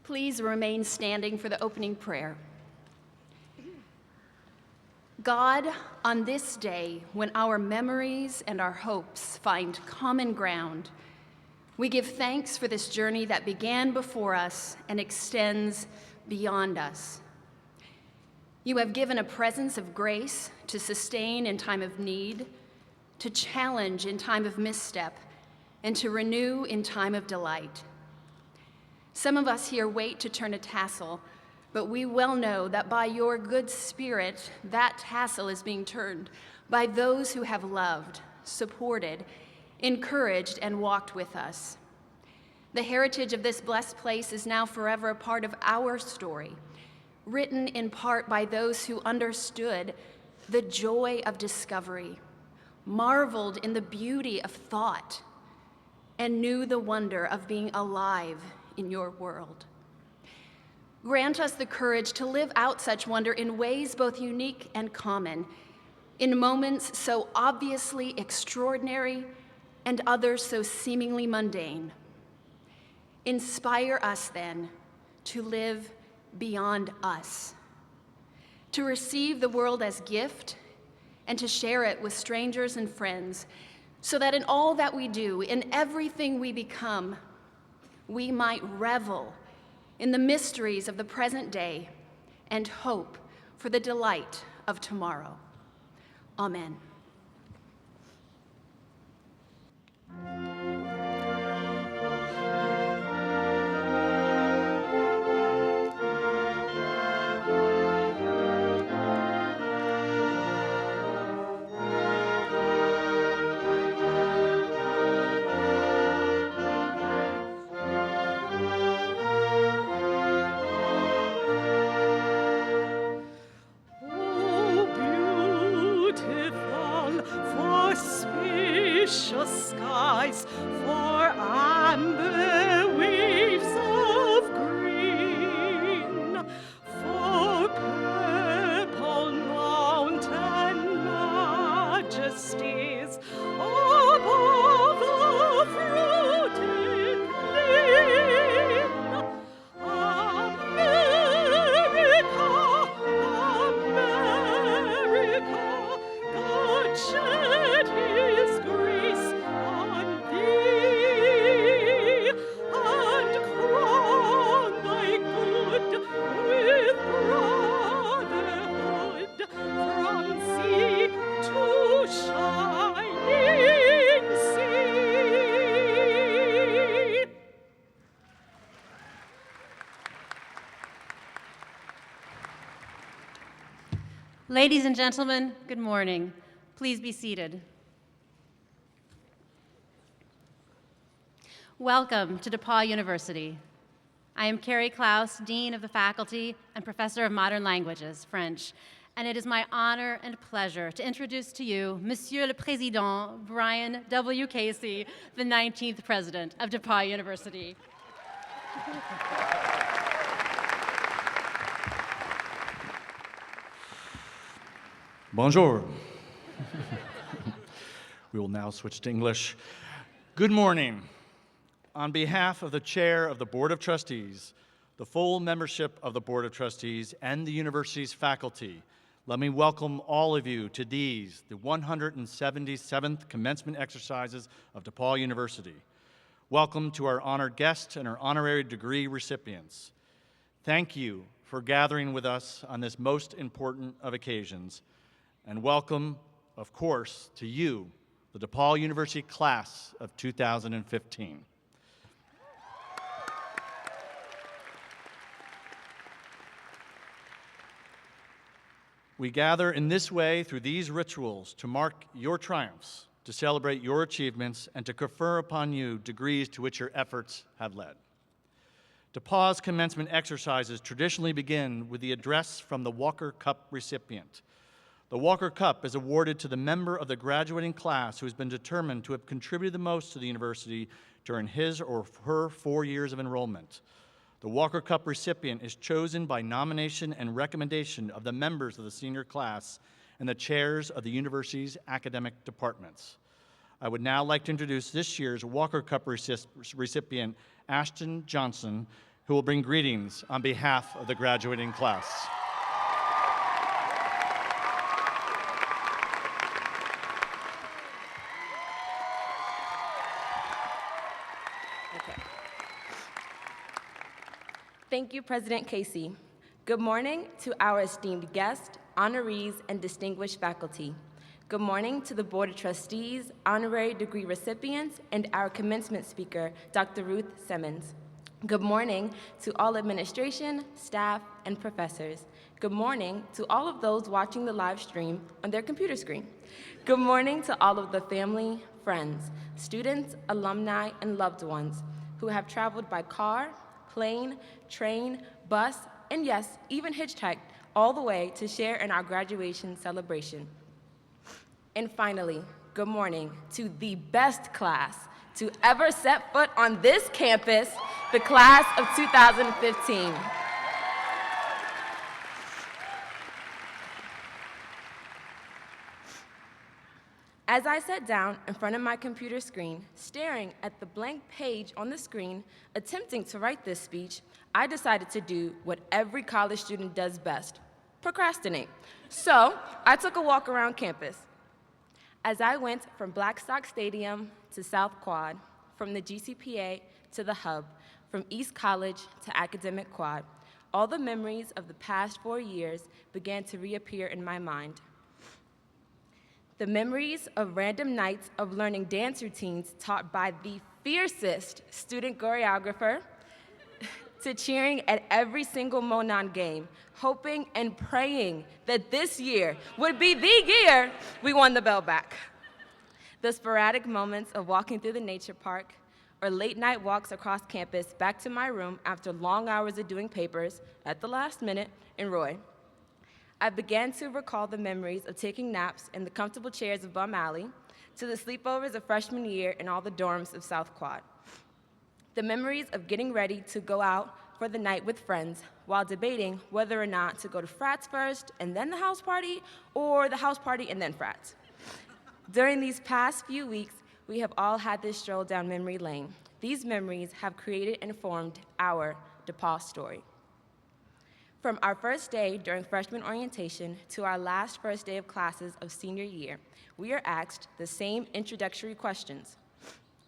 Please remain standing for the opening prayer. God, on this day, when our memories and our hopes find common ground, we give thanks for this journey that began before us and extends beyond us. You have given a presence of grace to sustain in time of need, to challenge in time of misstep, and to renew in time of delight. Some of us here wait to turn a tassel, but we well know that by your good spirit, that tassel is being turned by those who have loved, supported, encouraged, and walked with us. The heritage of this blessed place is now forever a part of our story, written in part by those who understood the joy of discovery, marveled in the beauty of thought, and knew the wonder of being alive in your world. Grant us the courage to live out such wonder in ways both unique and common, in moments so obviously extraordinary and others so seemingly mundane. Inspire us then to live beyond us, to receive the world as gift and to share it with strangers and friends, so that in all that we do, in everything we become, we might revel in the mysteries of the present day and hope for the delight of tomorrow. Amen. Skies, for amber waves of green, for purple mountain majesties above the fruited plain. America, America, God shed his grace on thee, and crown thy good with brotherhood from sea to shining sea. Ladies and gentlemen, good morning. Please be seated. Welcome to DePauw University. I am Carrie Klaus, Dean of the Faculty and Professor of Modern Languages, French, and it is my honor and pleasure to introduce to you Monsieur le Président Brian W. Casey, the 19th President of DePauw University. Bonjour. We will now switch to English. Good morning. On behalf of the Chair of the Board of Trustees, the full membership of the Board of Trustees, and the university's faculty, let me welcome all of you to these, the 177th commencement exercises of DePauw University. Welcome to our honored guests and our honorary degree recipients. Thank you for gathering with us on this most important of occasions. And welcome, of course, to you, the DePauw University class of 2015. We gather in this way through these rituals to mark your triumphs, to celebrate your achievements, and to confer upon you degrees to which your efforts have led. DePauw's commencement exercises traditionally begin with the address from the Walker Cup recipient. The Walker Cup is awarded to the member of the graduating class who has been determined to have contributed the most to the university during his or her 4 years of enrollment. The Walker Cup recipient is chosen by nomination and recommendation of the members of the senior class and the chairs of the university's academic departments. I would now like to introduce this year's Walker Cup recipient, Ashton Johnson, who will bring greetings on behalf of the graduating class. Okay. Thank you, President Casey. Good morning to our esteemed guests, honorees, and distinguished faculty. Good morning to the Board of Trustees, honorary degree recipients, and our commencement speaker, Dr. Ruth Simmons. Good morning to all administration, staff, and professors. Good morning to all of those watching the live stream on their computer screen. Good morning to all of the family, friends, students, alumni, and loved ones who have traveled by car, plane, train, bus, and yes, even hitchhiked all the way to share in our graduation celebration. And finally, good morning to the best class to ever set foot on this campus, the class of 2015. As I sat down in front of my computer screen, staring at the blank page on the screen, attempting to write this speech, I decided to do what every college student does best: procrastinate. So I took a walk around campus. As I went from Blackstock Stadium to South Quad, from the GCPA to the Hub, from East College to Academic Quad, all the memories of the past 4 years began to reappear in my mind. The memories of random nights of learning dance routines taught by the fiercest student choreographer, to cheering at every single Monon game, hoping and praying that this year would be the year we won the bell back. The sporadic moments of walking through the nature park, or late night walks across campus back to my room after long hours of doing papers at the last minute in Roy. I began to recall the memories of taking naps in the comfortable chairs of Bum Alley, to the sleepovers of freshman year in all the dorms of South Quad. The memories of getting ready to go out for the night with friends while debating whether or not to go to frats first and then the house party, or the house party and then frats. During these past few weeks, we have all had this stroll down memory lane. These memories have created and formed our DePauw story. From our first day during freshman orientation to our last first day of classes of senior year, we are asked the same introductory questions.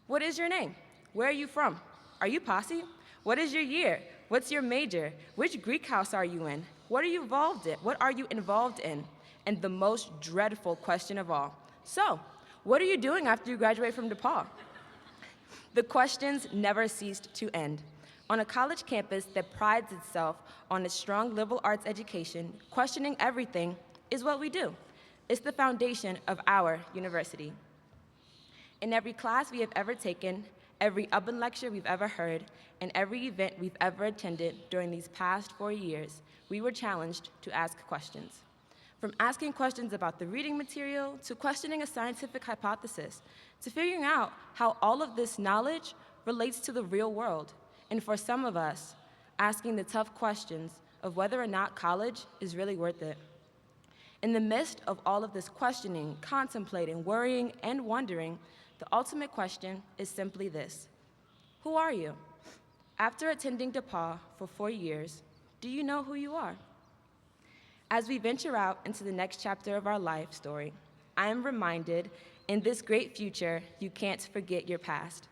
What is your name? Where are you from? Are you posse? What is your year? What's your major? Which Greek house are you in? What are you involved in? What are you involved in? And the most dreadful question of all. So, what are you doing after you graduate from DePauw? The questions never ceased to end. On a college campus that prides itself on its strong liberal arts education, questioning everything is what we do. It's the foundation of our university. In every class we have ever taken, every open lecture we've ever heard, and every event we've ever attended during these past 4 years, we were challenged to ask questions. From asking questions about the reading material, to questioning a scientific hypothesis, to figuring out how all of this knowledge relates to the real world, and for some of us, asking the tough questions of whether or not college is really worth it. In the midst of all of this questioning, contemplating, worrying, and wondering, the ultimate question is simply this: who are you? After attending DePauw for 4 years, do you know who you are? As we venture out into the next chapter of our life story, I am reminded, in this great future, you can't forget your past.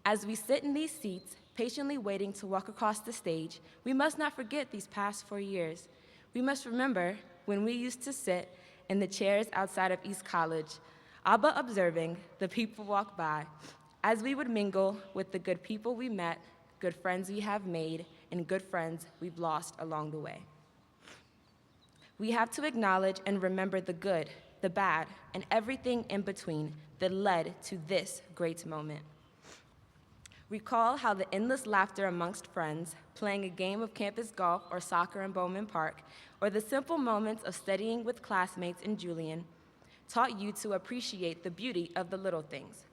As we sit in these seats, patiently waiting to walk across the stage, we must not forget these past 4 years. We must remember when we used to sit in the chairs outside of East College, Abba observing the people walk by, as we would mingle with the good people we met, good friends we have made, and good friends we've lost along the way. We have to acknowledge and remember the good, the bad, and everything in between that led to this great moment. Recall how the endless laughter amongst friends, playing a game of campus golf or soccer in Bowman Park, or the simple moments of studying with classmates in Julian, taught you to appreciate the beauty of the little things.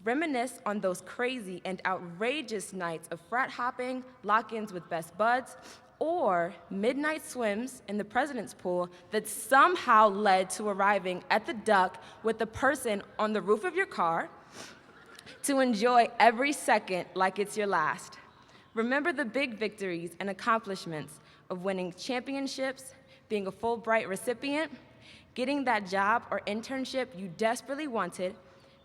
Reminisce on those crazy and outrageous nights of frat hopping, lock-ins with best buds, or midnight swims in the president's pool that somehow led to arriving at the Duck with the person on the roof of your car to enjoy every second like it's your last. Remember the big victories and accomplishments of winning championships, being a Fulbright recipient, getting that job or internship you desperately wanted,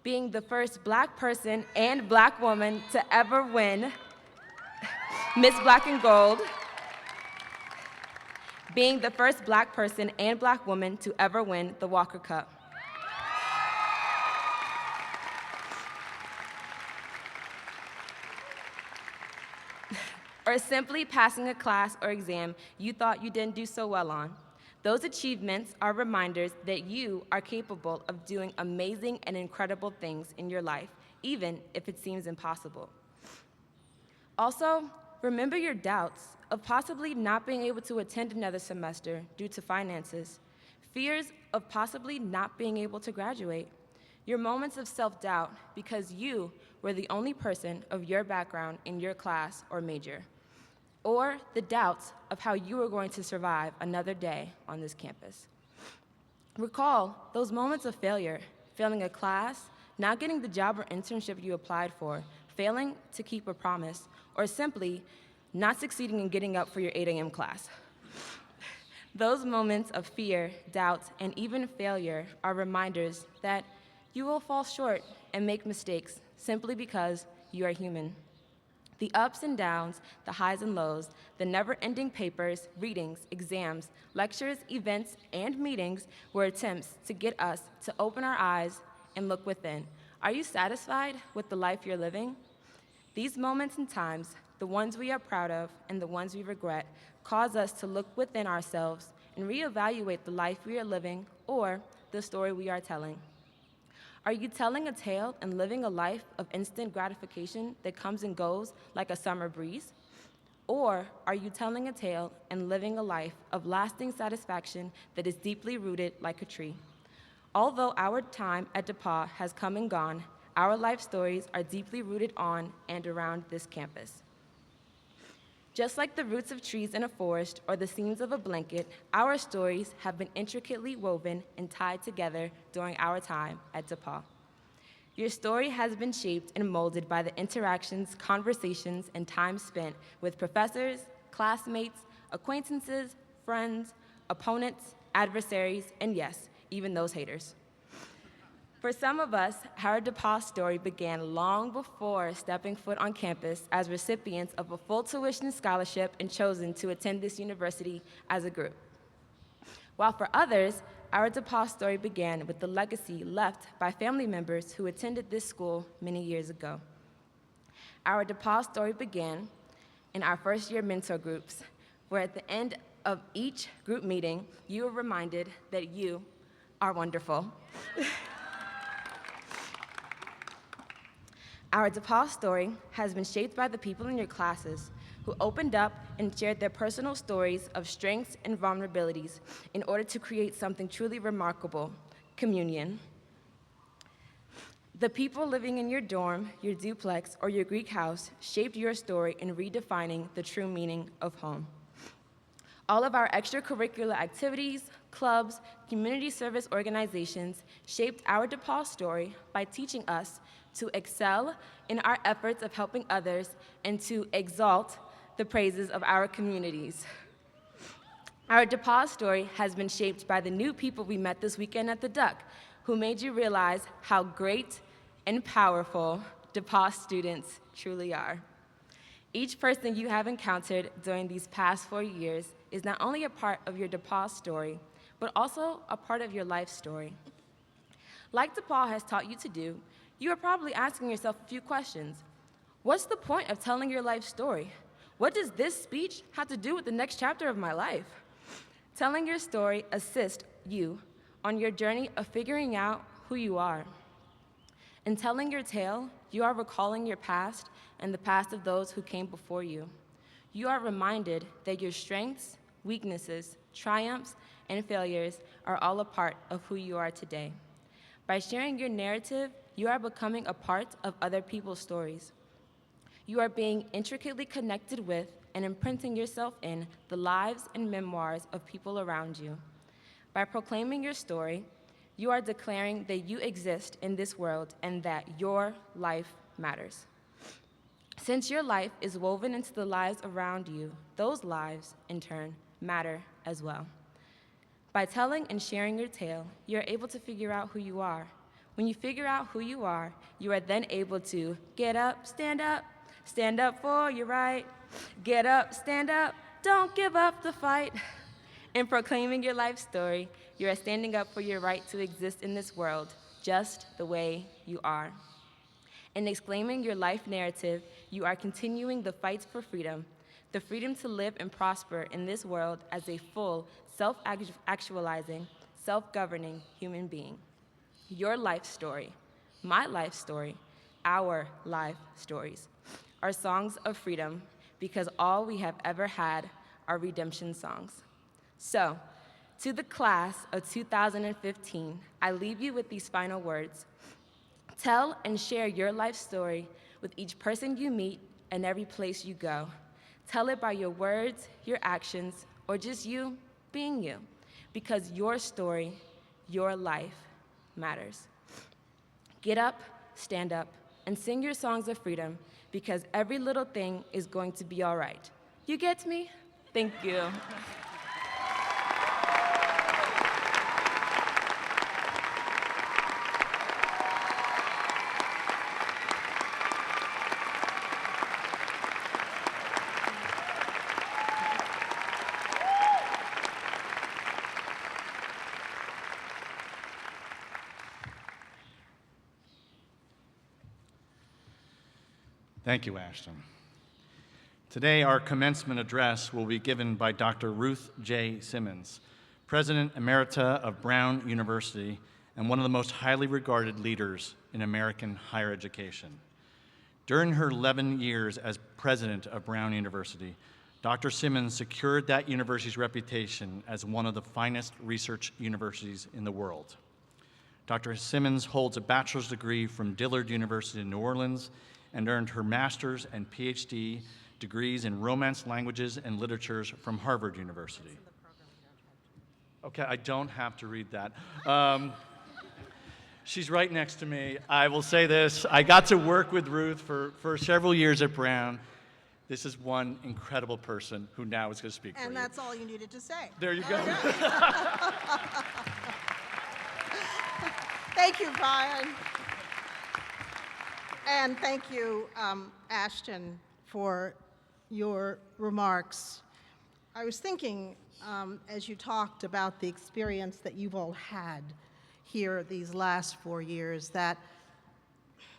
being the first Black person and Black woman to ever win Miss Black and Gold, being the first Black person and Black woman to ever win the Walker Cup. Or simply passing a class or exam you thought you didn't do so well on. Those achievements are reminders that you are capable of doing amazing and incredible things in your life, even if it seems impossible. Also, remember your doubts of possibly not being able to attend another semester due to finances, fears of possibly not being able to graduate, your moments of self-doubt because you were the only person of your background in your class or major, or the doubts of how you were going to survive another day on this campus. Recall those moments of failure, failing a class, not getting the job or internship you applied for, failing to keep a promise, or simply not succeeding in getting up for your 8 a.m. class. Those moments of fear, doubt, and even failure are reminders that you will fall short and make mistakes simply because you are human. The ups and downs, the highs and lows, the never-ending papers, readings, exams, lectures, events, and meetings were attempts to get us to open our eyes and look within. Are you satisfied with the life you're living? These moments and times, the ones we are proud of and the ones we regret, cause us to look within ourselves and reevaluate the life we are living or the story we are telling. Are you telling a tale and living a life of instant gratification that comes and goes like a summer breeze? Or are you telling a tale and living a life of lasting satisfaction that is deeply rooted like a tree? Although our time at DePauw has come and gone, our life stories are deeply rooted on and around this campus. Just like the roots of trees in a forest or the seams of a blanket, our stories have been intricately woven and tied together during our time at DePauw. Your story has been shaped and molded by the interactions, conversations, and time spent with professors, classmates, acquaintances, friends, opponents, adversaries, and yes, even those haters. For some of us, our DePauw story began long before stepping foot on campus as recipients of a full tuition scholarship and chosen to attend this university as a group. While for others, our DePauw story began with the legacy left by family members who attended this school many years ago. Our DePauw story began in our first-year mentor groups, where at the end of each group meeting, you are reminded that you are wonderful. Our DePauw story has been shaped by the people in your classes who opened up and shared their personal stories of strengths and vulnerabilities in order to create something truly remarkable, communion. The people living in your dorm, your duplex, or your Greek house shaped your story in redefining the true meaning of home. All of our extracurricular activities, clubs, community service organizations shaped our DePauw story by teaching us to excel in our efforts of helping others and to exalt the praises of our communities. Our DePauw story has been shaped by the new people we met this weekend at the Duck, who made you realize how great and powerful DePauw students truly are. Each person you have encountered during these past 4 years is not only a part of your DePauw story, but also a part of your life story. Like DePauw has taught you to do, you are probably asking yourself a few questions. What's the point of telling your life story? What does this speech have to do with the next chapter of my life? Telling your story assists you on your journey of figuring out who you are. In telling your tale, you are recalling your past and the past of those who came before you. You are reminded that your strengths, weaknesses, triumphs, and failures are all a part of who you are today. By sharing your narrative, you are becoming a part of other people's stories. You are being intricately connected with and imprinting yourself in the lives and memoirs of people around you. By proclaiming your story, you are declaring that you exist in this world and that your life matters. Since your life is woven into the lives around you, those lives, in turn, matter as well. By telling and sharing your tale, you're able to figure out who you are. When you figure out who you are then able to get up for your right. Get up, stand up, don't give up the fight. In proclaiming your life story, you are standing up for your right to exist in this world, just the way you are. In exclaiming your life narrative, you are continuing the fight for freedom, the freedom to live and prosper in this world as a full, self-actualizing, self-governing human being. Your life story, my life story, our life stories are songs of freedom because all we have ever had are redemption songs. So, to the class of 2015, I leave you with these final words. Tell and share your life story with each person you meet and every place you go. Tell it by your words, your actions, or just you being you, because your story, your life matters. Get up, stand up, and sing your songs of freedom because every little thing is going to be all right. You get me? Thank you. Thank you, Ashton. Today, our commencement address will be given by Dr. Ruth J. Simmons, President Emerita of Brown University and one of the most highly regarded leaders in American higher education. During her 11 years as president of Brown University, Dr. Simmons secured that university's reputation as one of the finest research universities in the world. Dr. Simmons holds a bachelor's degree from Dillard University in New Orleans and earned her master's and PhD degrees in Romance languages and literatures from Harvard University. Okay, I don't have to read that. She's right next to me. I will say this, I got to work with Ruth for several years at Brown. This is one incredible person who now is going to speak for you. And that's all you needed to say. There you go. Thank you, Brian. And thank you, Ashton, for your remarks. I was thinking, as you talked about the experience that you've all had here these last 4 years, that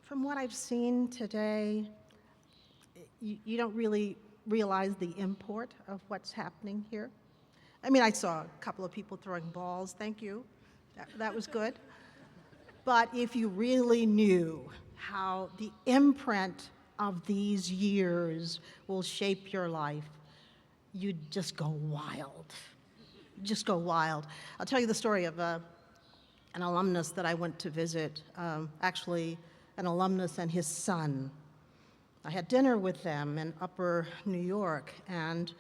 from what I've seen today, you don't really realize the import of what's happening here. I mean, I saw a couple of people throwing balls. Thank you. That was good. But if you really knew how the imprint of these years will shape your life, you'd just go wild. Just go wild. I'll tell you the story of an alumnus that I went to visit, actually an alumnus and his son. I had dinner with them in Upper New York, and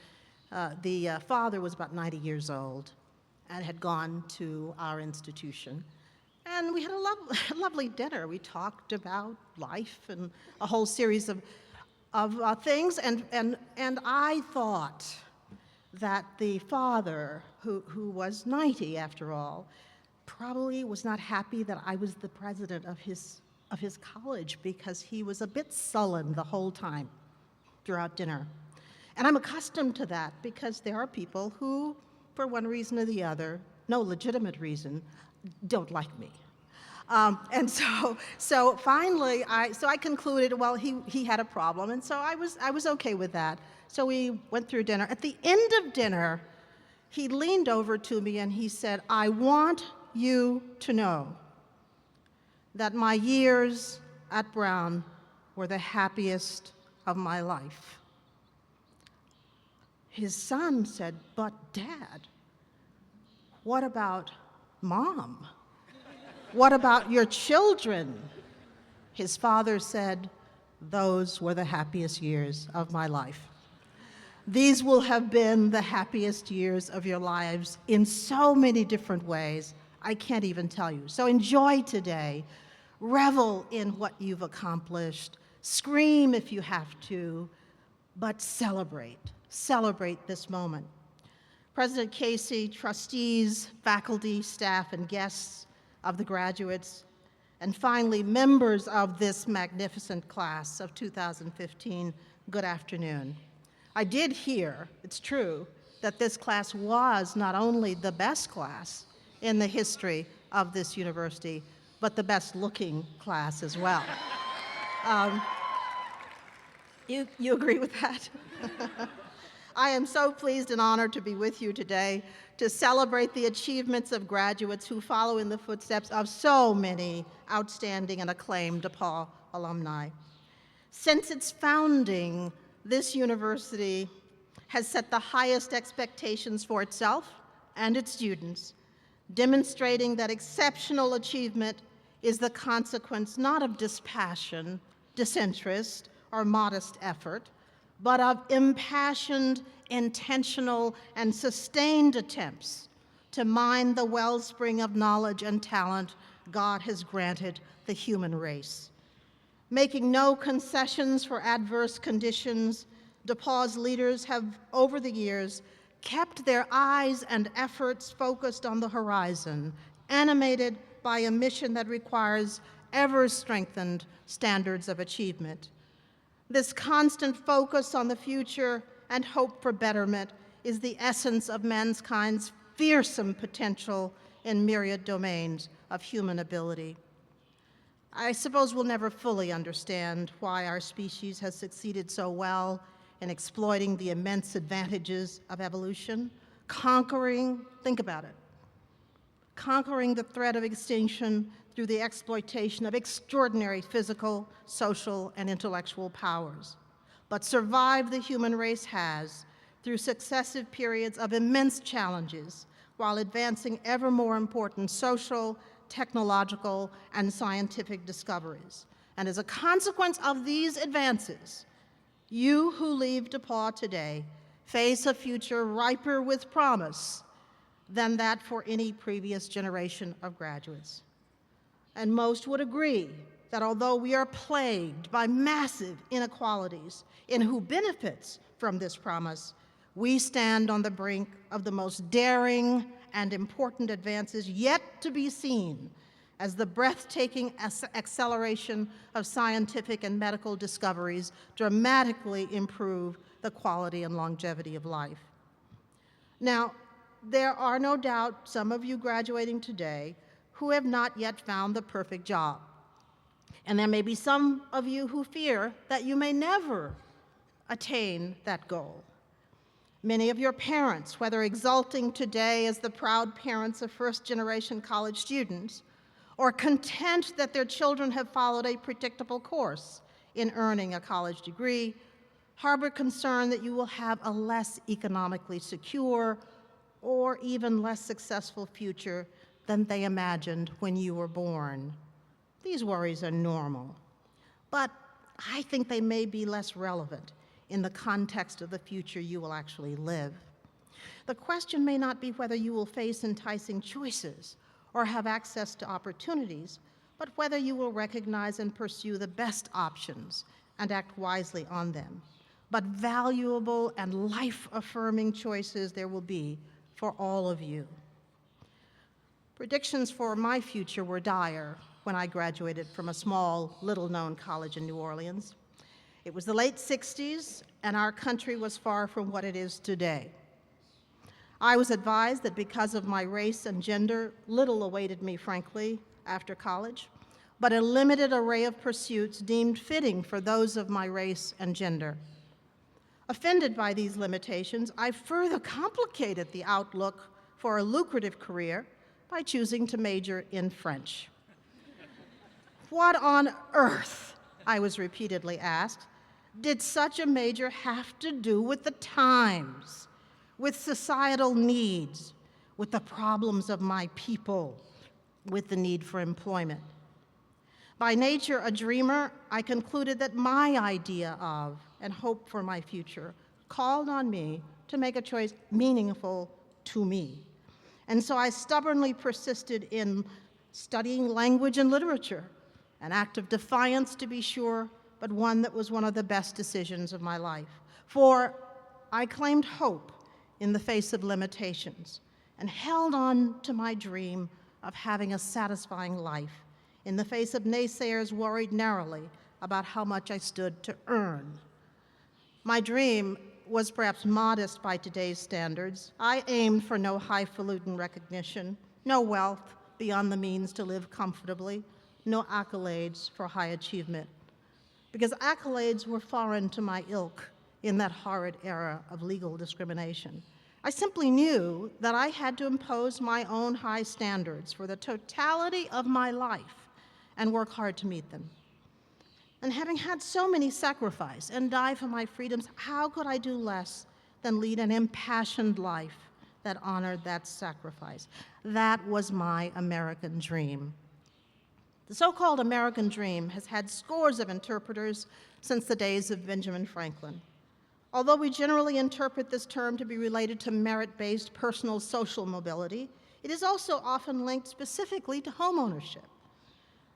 the father was about 90 years old and had gone to our institution. And we had a lovely dinner. We talked about life and a whole series of things. And I thought that the father, who was 90 after all, probably was not happy that I was the president of his college because he was a bit sullen the whole time throughout dinner. And I'm accustomed to that because there are people who, for one reason or the other, no legitimate reason, don't like me. And so finally, I concluded, well, he had a problem, and so I was okay with that. So we went through dinner. At the end of dinner, he leaned over to me and he said, "I want you to know that my years at Brown were the happiest of my life." His son said, "But Dad, what about Mom? What about your children?" His father said, "Those were the happiest years of my life. These will have been the happiest years of your lives in so many different ways. I can't even tell you. So enjoy today. Revel in what you've accomplished. Scream if you have to, but celebrate. Celebrate this moment. President Casey, trustees, faculty, staff, and guests of the graduates, and finally, members of this magnificent class of 2015, good afternoon. I did hear, it's true, that this class was not only the best class in the history of this university, but the best looking class as well. You agree with that? I am so pleased and honored to be with you today to celebrate the achievements of graduates who follow in the footsteps of so many outstanding and acclaimed DePauw alumni. Since its founding, this university has set the highest expectations for itself and its students, demonstrating that exceptional achievement is the consequence not of dispassion, disinterest, or modest effort, but of impassioned, intentional, and sustained attempts to mine the wellspring of knowledge and talent God has granted the human race. Making no concessions for adverse conditions, DePauw's leaders have, over the years, kept their eyes and efforts focused on the horizon, animated by a mission that requires ever-strengthened standards of achievement. This constant focus on the future and hope for betterment is the essence of mankind's fearsome potential in myriad domains of human ability. I suppose we'll never fully understand why our species has succeeded so well in exploiting the immense advantages of evolution, think about it, conquering the threat of extinction through the exploitation of extraordinary physical, social, and intellectual powers. But survived the human race has through successive periods of immense challenges while advancing ever more important social, technological, and scientific discoveries. And as a consequence of these advances, you who leave DePauw today face a future riper with promise than that for any previous generation of graduates. And most would agree that although we are plagued by massive inequalities in who benefits from this promise, we stand on the brink of the most daring and important advances yet to be seen as the breathtaking acceleration of scientific and medical discoveries dramatically improve the quality and longevity of life. Now, there are no doubt some of you graduating today who have not yet found the perfect job. And there may be some of you who fear that you may never attain that goal. Many of your parents, whether exulting today as the proud parents of first-generation college students, or content that their children have followed a predictable course in earning a college degree, harbor concern that you will have a less economically secure or even less successful future than they imagined when you were born. These worries are normal, but I think they may be less relevant in the context of the future you will actually live. The question may not be whether you will face enticing choices or have access to opportunities, but whether you will recognize and pursue the best options and act wisely on them. But valuable and life-affirming choices there will be for all of you. Predictions for my future were dire when I graduated from a small, little-known college in New Orleans. It was the late 60s, and our country was far from what it is today. I was advised that because of my race and gender, little awaited me, frankly, after college, but a limited array of pursuits deemed fitting for those of my race and gender. Offended by these limitations, I further complicated the outlook for a lucrative career by choosing to major in French. What on earth, I was repeatedly asked, did such a major have to do with the times, with societal needs, with the problems of my people, with the need for employment? By nature a dreamer, I concluded that my idea of and hope for my future called on me to make a choice meaningful to me. And so I stubbornly persisted in studying language and literature, an act of defiance to be sure, but one that was one of the best decisions of my life. For I claimed hope in the face of limitations and held on to my dream of having a satisfying life in the face of naysayers worried narrowly about how much I stood to earn. My dream was perhaps modest by today's standards. I aimed for no highfalutin recognition, no wealth beyond the means to live comfortably, no accolades for high achievement, because accolades were foreign to my ilk in that horrid era of legal discrimination. I simply knew that I had to impose my own high standards for the totality of my life and work hard to meet them. And having had so many sacrifice and die for my freedoms, how could I do less than lead an impassioned life that honored that sacrifice? That was my American dream. The so-called American dream has had scores of interpreters since the days of Benjamin Franklin. Although we generally interpret this term to be related to merit-based personal social mobility, it is also often linked specifically to homeownership.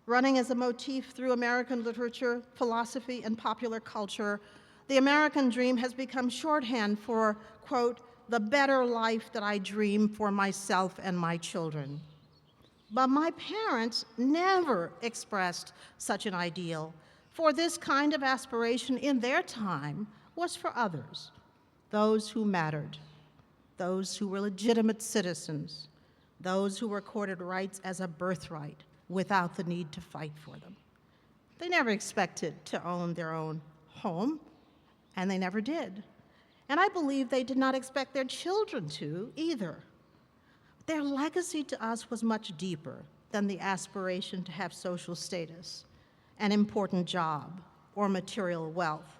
Running as a motif through American literature, philosophy, and popular culture, the American dream has become shorthand for, quote, the better life that I dream for myself and my children. But my parents never expressed such an ideal, for this kind of aspiration in their time was for others, those who mattered, those who were legitimate citizens, those who recorded rights as a birthright without the need to fight for them. They never expected to own their own home, and they never did. And I believe they did not expect their children to either. Their legacy to us was much deeper than the aspiration to have social status, an important job, or material wealth.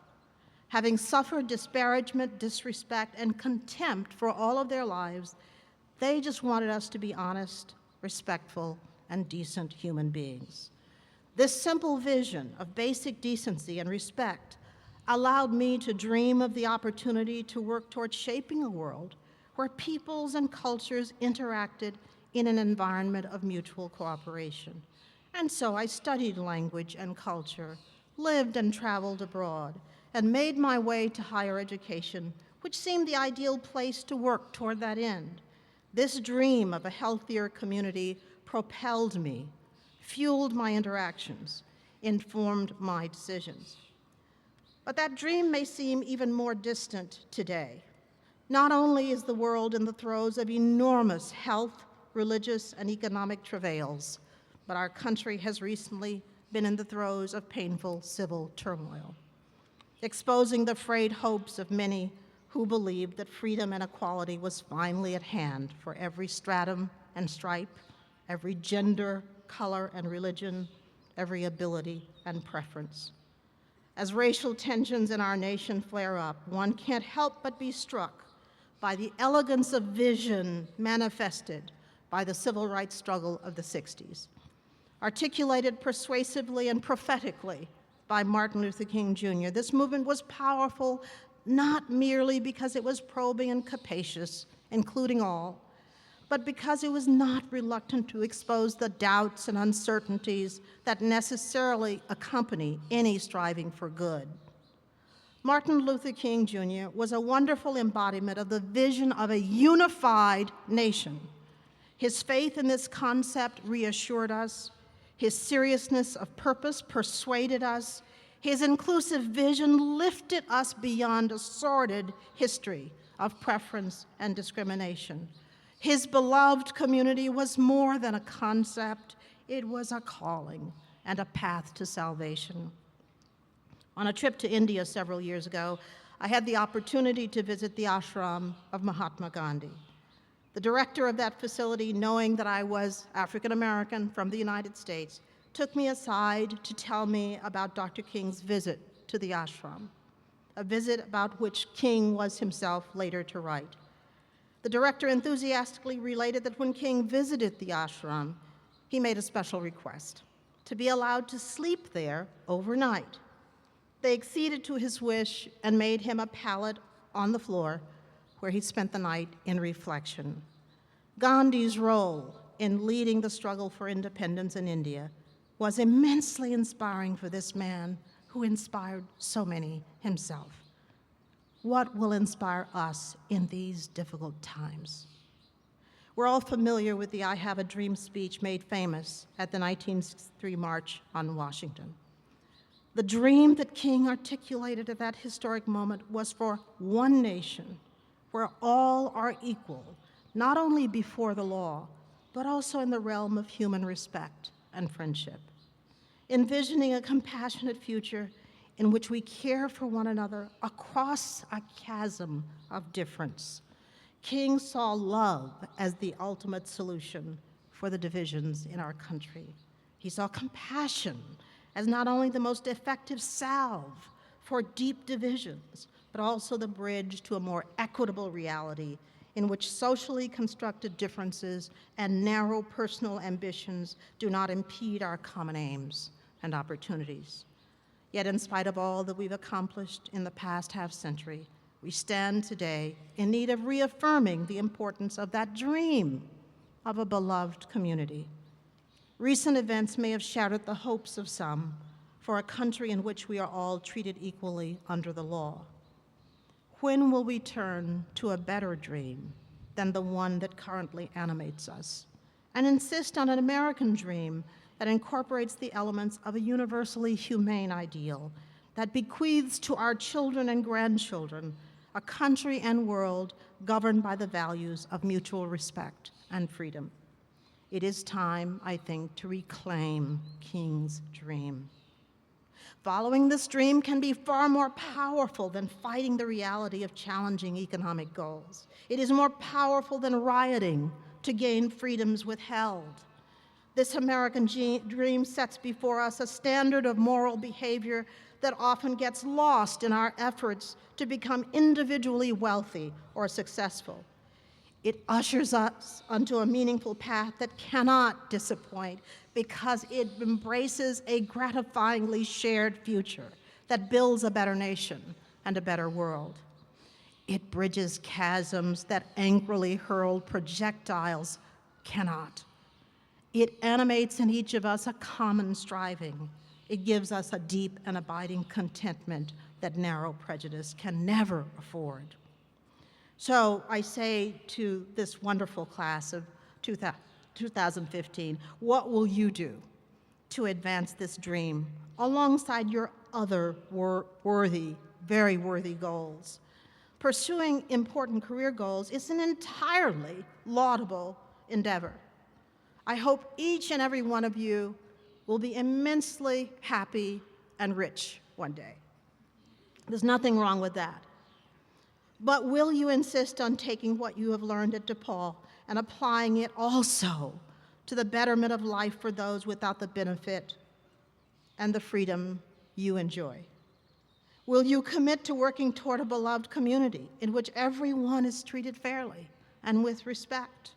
Having suffered disparagement, disrespect, and contempt for all of their lives, they just wanted us to be honest, respectful, and decent human beings. This simple vision of basic decency and respect allowed me to dream of the opportunity to work toward shaping a world where peoples and cultures interacted in an environment of mutual cooperation. And so I studied language and culture, lived and traveled abroad, and made my way to higher education, which seemed the ideal place to work toward that end. This dream of a healthier community propelled me, fueled my interactions, informed my decisions. But that dream may seem even more distant today. Not only is the world in the throes of enormous health, religious, and economic travails, but our country has recently been in the throes of painful civil turmoil, exposing the frayed hopes of many who believed that freedom and equality was finally at hand for every stratum and stripe, every gender, color, and religion, every ability and preference. As racial tensions in our nation flare up, one can't help but be struck by the elegance of vision manifested by the civil rights struggle of the 60s. Articulated persuasively and prophetically by Martin Luther King Jr., this movement was powerful not merely because it was probing and capacious, including all, but because it was not reluctant to expose the doubts and uncertainties that necessarily accompany any striving for good. Martin Luther King Jr. was a wonderful embodiment of the vision of a unified nation. His faith in this concept reassured us. His seriousness of purpose persuaded us. His inclusive vision lifted us beyond a sordid history of preference and discrimination. His beloved community was more than a concept. It was a calling and a path to salvation. On a trip to India several years ago, I had the opportunity to visit the ashram of Mahatma Gandhi. The director of that facility, knowing that I was African American from the United States, took me aside to tell me about Dr. King's visit to the ashram, a visit about which King was himself later to write. The director enthusiastically related that when King visited the ashram, he made a special request to be allowed to sleep there overnight. They acceded to his wish and made him a pallet on the floor where he spent the night in reflection. Gandhi's role in leading the struggle for independence in India was immensely inspiring for this man who inspired so many himself. What will inspire us in these difficult times? We're all familiar with the I Have a Dream speech made famous at the 1963 March on Washington. The dream that King articulated at that historic moment was for one nation where all are equal, not only before the law, but also in the realm of human respect and friendship. Envisioning a compassionate future in which we care for one another across a chasm of difference. King saw love as the ultimate solution for the divisions in our country. He saw compassion as not only the most effective salve for deep divisions, but also the bridge to a more equitable reality in which socially constructed differences and narrow personal ambitions do not impede our common aims and opportunities. Yet in spite of all that we've accomplished in the past half-century, we stand today in need of reaffirming the importance of that dream of a beloved community. Recent events may have shattered the hopes of some for a country in which we are all treated equally under the law. When will we turn to a better dream than the one that currently animates us and insist on an American dream that incorporates the elements of a universally humane ideal that bequeaths to our children and grandchildren a country and world governed by the values of mutual respect and freedom? It is time, I think, to reclaim King's dream. Following this dream can be far more powerful than fighting the reality of challenging economic goals. It is more powerful than rioting to gain freedoms withheld. This American dream sets before us a standard of moral behavior that often gets lost in our efforts to become individually wealthy or successful. It ushers us onto a meaningful path that cannot disappoint because it embraces a gratifyingly shared future that builds a better nation and a better world. It bridges chasms that angrily hurled projectiles cannot. It animates in each of us a common striving. It gives us a deep and abiding contentment that narrow prejudice can never afford. So I say to this wonderful class of 2015, what will you do to advance this dream alongside your other worthy, very worthy goals? Pursuing important career goals is an entirely laudable endeavor. I hope each and every one of you will be immensely happy and rich one day. There's nothing wrong with that. But will you insist on taking what you have learned at DePauw and applying it also to the betterment of life for those without the benefit and the freedom you enjoy? Will you commit to working toward a beloved community in which everyone is treated fairly and with respect?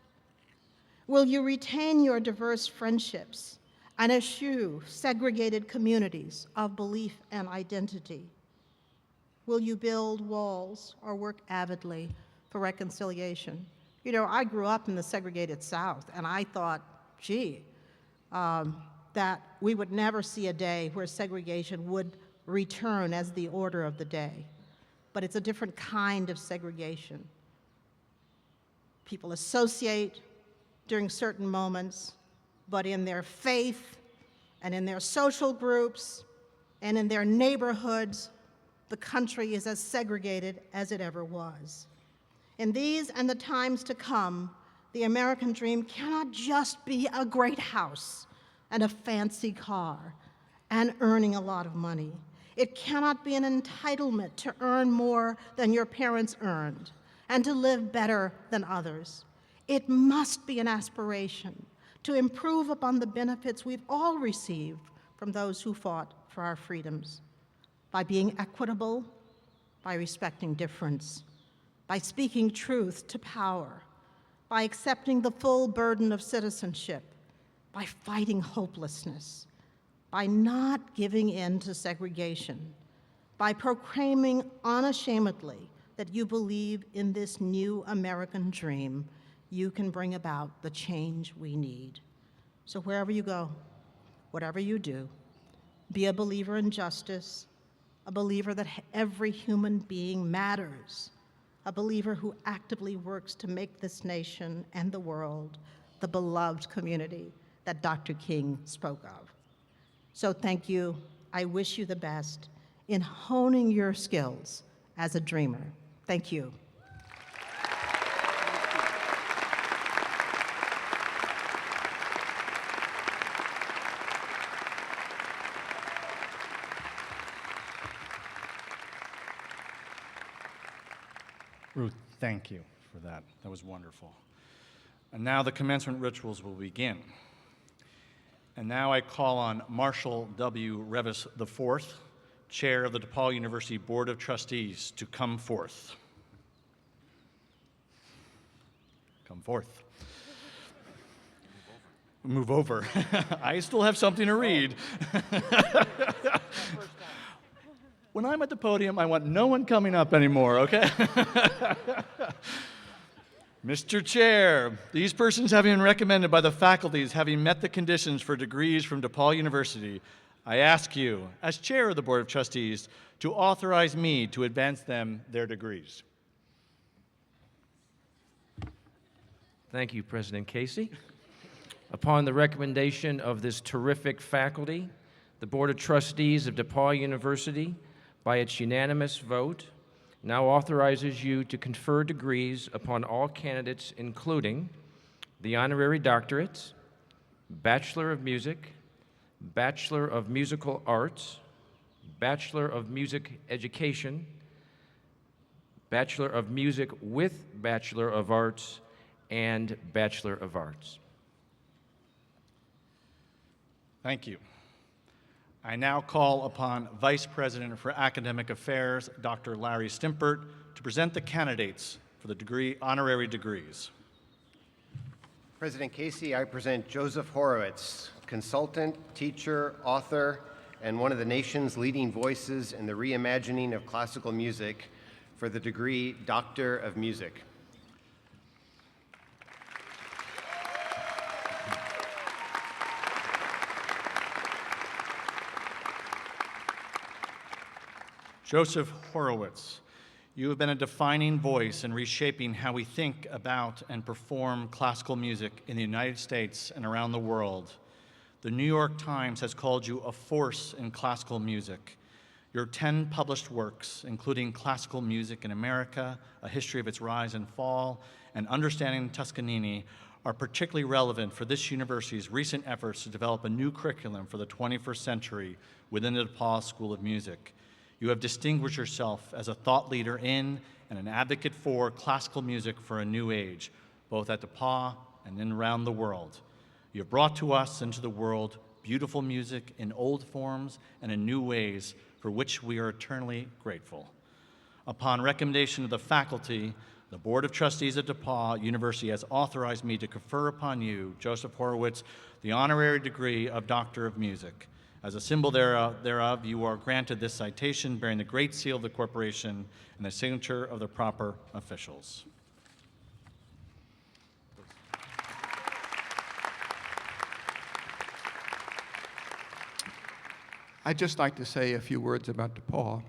Will you retain your diverse friendships and eschew segregated communities of belief and identity? Will you build walls or work avidly for reconciliation? You know, I grew up in the segregated South, and I thought, that we would never see a day where segregation would return as the order of the day. But it's a different kind of segregation. People associate during certain moments, but in their faith and in their social groups and in their neighborhoods, the country is as segregated as it ever was. In these and the times to come, the American dream cannot just be a great house and a fancy car and earning a lot of money. It cannot be an entitlement to earn more than your parents earned and to live better than others. It must be an aspiration to improve upon the benefits we've all received from those who fought for our freedoms, by being equitable, by respecting difference, by speaking truth to power, by accepting the full burden of citizenship, by fighting hopelessness, by not giving in to segregation, by proclaiming unashamedly that you believe in this new American dream, you can bring about the change we need. So wherever you go, whatever you do, Be a believer in justice, a believer that every human being matters, a believer who actively works to make this nation and the world the beloved community that Dr. King spoke of. So thank you. I wish you the best in honing your skills as a dreamer. Thank you. Ruth, thank you for that. That was wonderful. And now the commencement rituals will begin. And now I call on Marshall W. Reavis IV, Chair of the DePauw University Board of Trustees, to come forth. Come forth. Move over. I still have something to read. When I'm at the podium, I want no one coming up anymore, okay? Mr. Chair, these persons having been recommended by the faculties having met the conditions for degrees from DePauw University, I ask you, as Chair of the Board of Trustees, to authorize me to advance them their degrees. Thank you, President Casey. Upon the recommendation of this terrific faculty, the Board of Trustees of DePauw University, by its unanimous vote, now authorizes you to confer degrees upon all candidates, including the honorary doctorates, Bachelor of Music, Bachelor of Musical Arts, Bachelor of Music Education, Bachelor of Music with Bachelor of Arts, and Bachelor of Arts. Thank you. I now call upon Vice President for Academic Affairs, Dr. Larry Stimpert, to present the candidates for the honorary degrees. President Casey, I present Joseph Horowitz, consultant, teacher, author, and one of the nation's leading voices in the reimagining of classical music, for the degree Doctor of Music. Joseph Horowitz, you have been a defining voice in reshaping how we think about and perform classical music in the United States and around the world. The New York Times has called you a force in classical music. Your 10 published works, including Classical Music in America, A History of Its Rise and Fall, and Understanding Toscanini, are particularly relevant for this university's recent efforts to develop a new curriculum for the 21st century within the DePauw School of Music. You have distinguished yourself as a thought leader in and an advocate for classical music for a new age, both at DePauw and in around the world. You have brought to us and to the world beautiful music in old forms and in new ways, for which we are eternally grateful. Upon recommendation of the faculty, the Board of Trustees at DePauw University has authorized me to confer upon you, Joseph Horowitz, the honorary degree of Doctor of Music. As a symbol thereof, you are granted this citation bearing the Great Seal of the Corporation and the signature of the proper officials. I'd just like to say a few words about DePauw.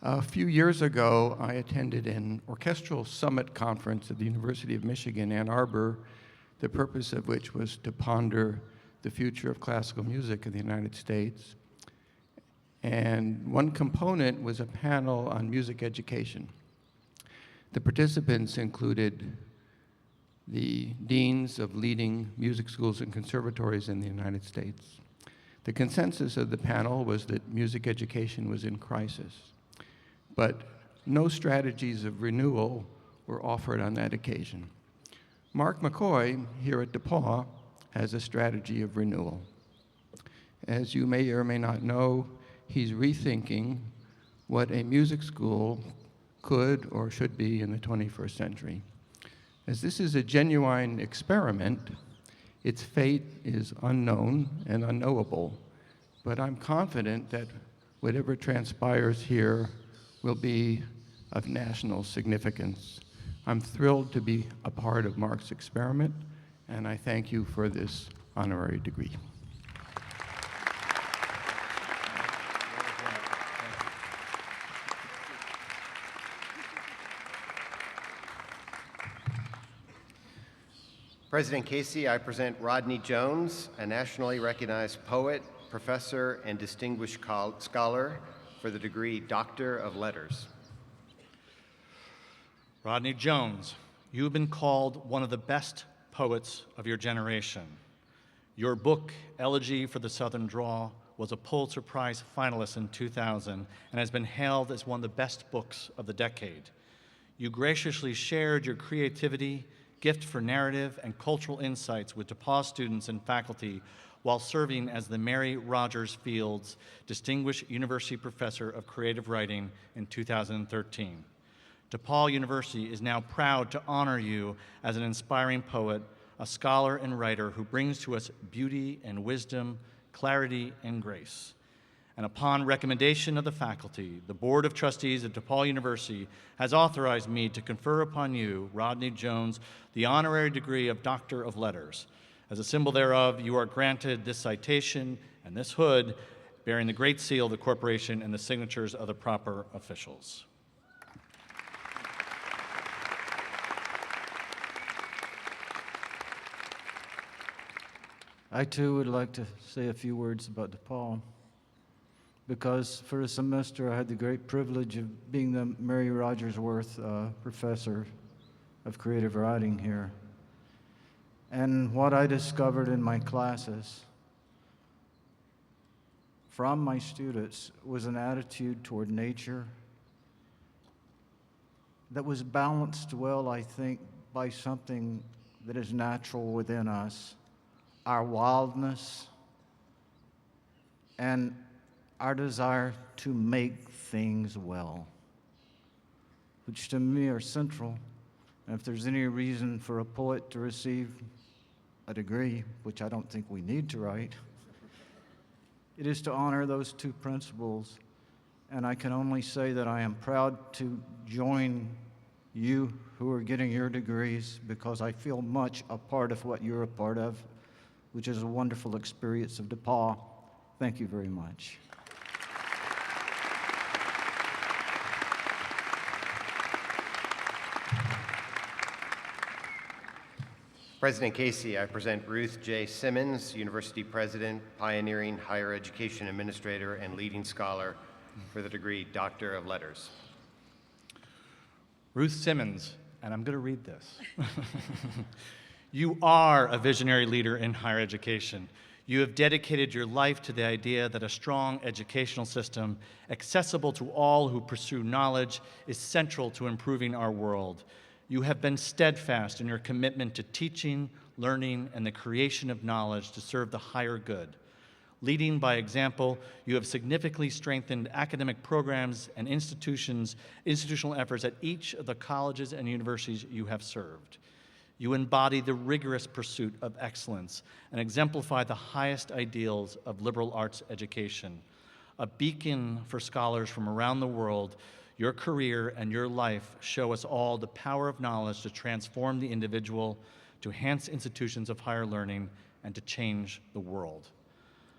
A few years ago, I attended an orchestral summit conference at the University of Michigan, Ann Arbor, the purpose of which was to ponder the future of classical music in the United States. And one component was a panel on music education. The participants included the deans of leading music schools and conservatories in the United States. The consensus of the panel was that music education was in crisis, but no strategies of renewal were offered on that occasion. Mark McCoy here at DePauw has a strategy of renewal. As you may or may not know, he's rethinking what a music school could or should be in the 21st century. As this is a genuine experiment, its fate is unknown and unknowable, but I'm confident that whatever transpires here will be of national significance. I'm thrilled to be a part of Mark's experiment, and I thank you for this honorary degree. President Casey, I present Rodney Jones, a nationally recognized poet, professor, and distinguished scholar for the degree Doctor of Letters. Rodney Jones, you have been called one of the best poets of your generation. Your book, Elegy for the Southern Drawl, was a Pulitzer Prize finalist in 2000 and has been hailed as one of the best books of the decade. You graciously shared your creativity, gift for narrative, and cultural insights with DePauw students and faculty while serving as the Mary Rogers Fields Distinguished University Professor of Creative Writing in 2013. DePauw University is now proud to honor you as an inspiring poet, a scholar and writer who brings to us beauty and wisdom, clarity and grace. And upon recommendation of the faculty, the Board of Trustees at DePauw University has authorized me to confer upon you, Rodney Jones, the honorary degree of Doctor of Letters. As a symbol thereof, you are granted this citation and this hood bearing the Great Seal of the corporation and the signatures of the proper officials. I too would like to say a few words about DePauw, because for a semester I had the great privilege of being the Mary Rogers Worth Professor of Creative Writing here. And what I discovered in my classes from my students was an attitude toward nature that was balanced well, I think, by something that is natural within us, our wildness and our desire to make things well, which to me are central. And if there's any reason for a poet to receive a degree, which I don't think we need to write, it is to honor those two principles. And I can only say that I am proud to join you who are getting your degrees, because I feel much a part of what you're a part of, which is a wonderful experience of DePauw. Thank you very much. President Casey, I present Ruth J. Simmons, University President, pioneering higher education administrator, and leading scholar for the degree Doctor of Letters. Ruth Simmons, and I'm going to read this. You are a visionary leader in higher education. You have dedicated your life to the idea that a strong educational system, accessible to all who pursue knowledge, is central to improving our world. You have been steadfast in your commitment to teaching, learning, and the creation of knowledge to serve the higher good. Leading by example, you have significantly strengthened academic programs and institutional efforts at each of the colleges and universities you have served. You embody the rigorous pursuit of excellence and exemplify the highest ideals of liberal arts education. A beacon for scholars from around the world, your career and your life show us all the power of knowledge to transform the individual, to enhance institutions of higher learning, and to change the world.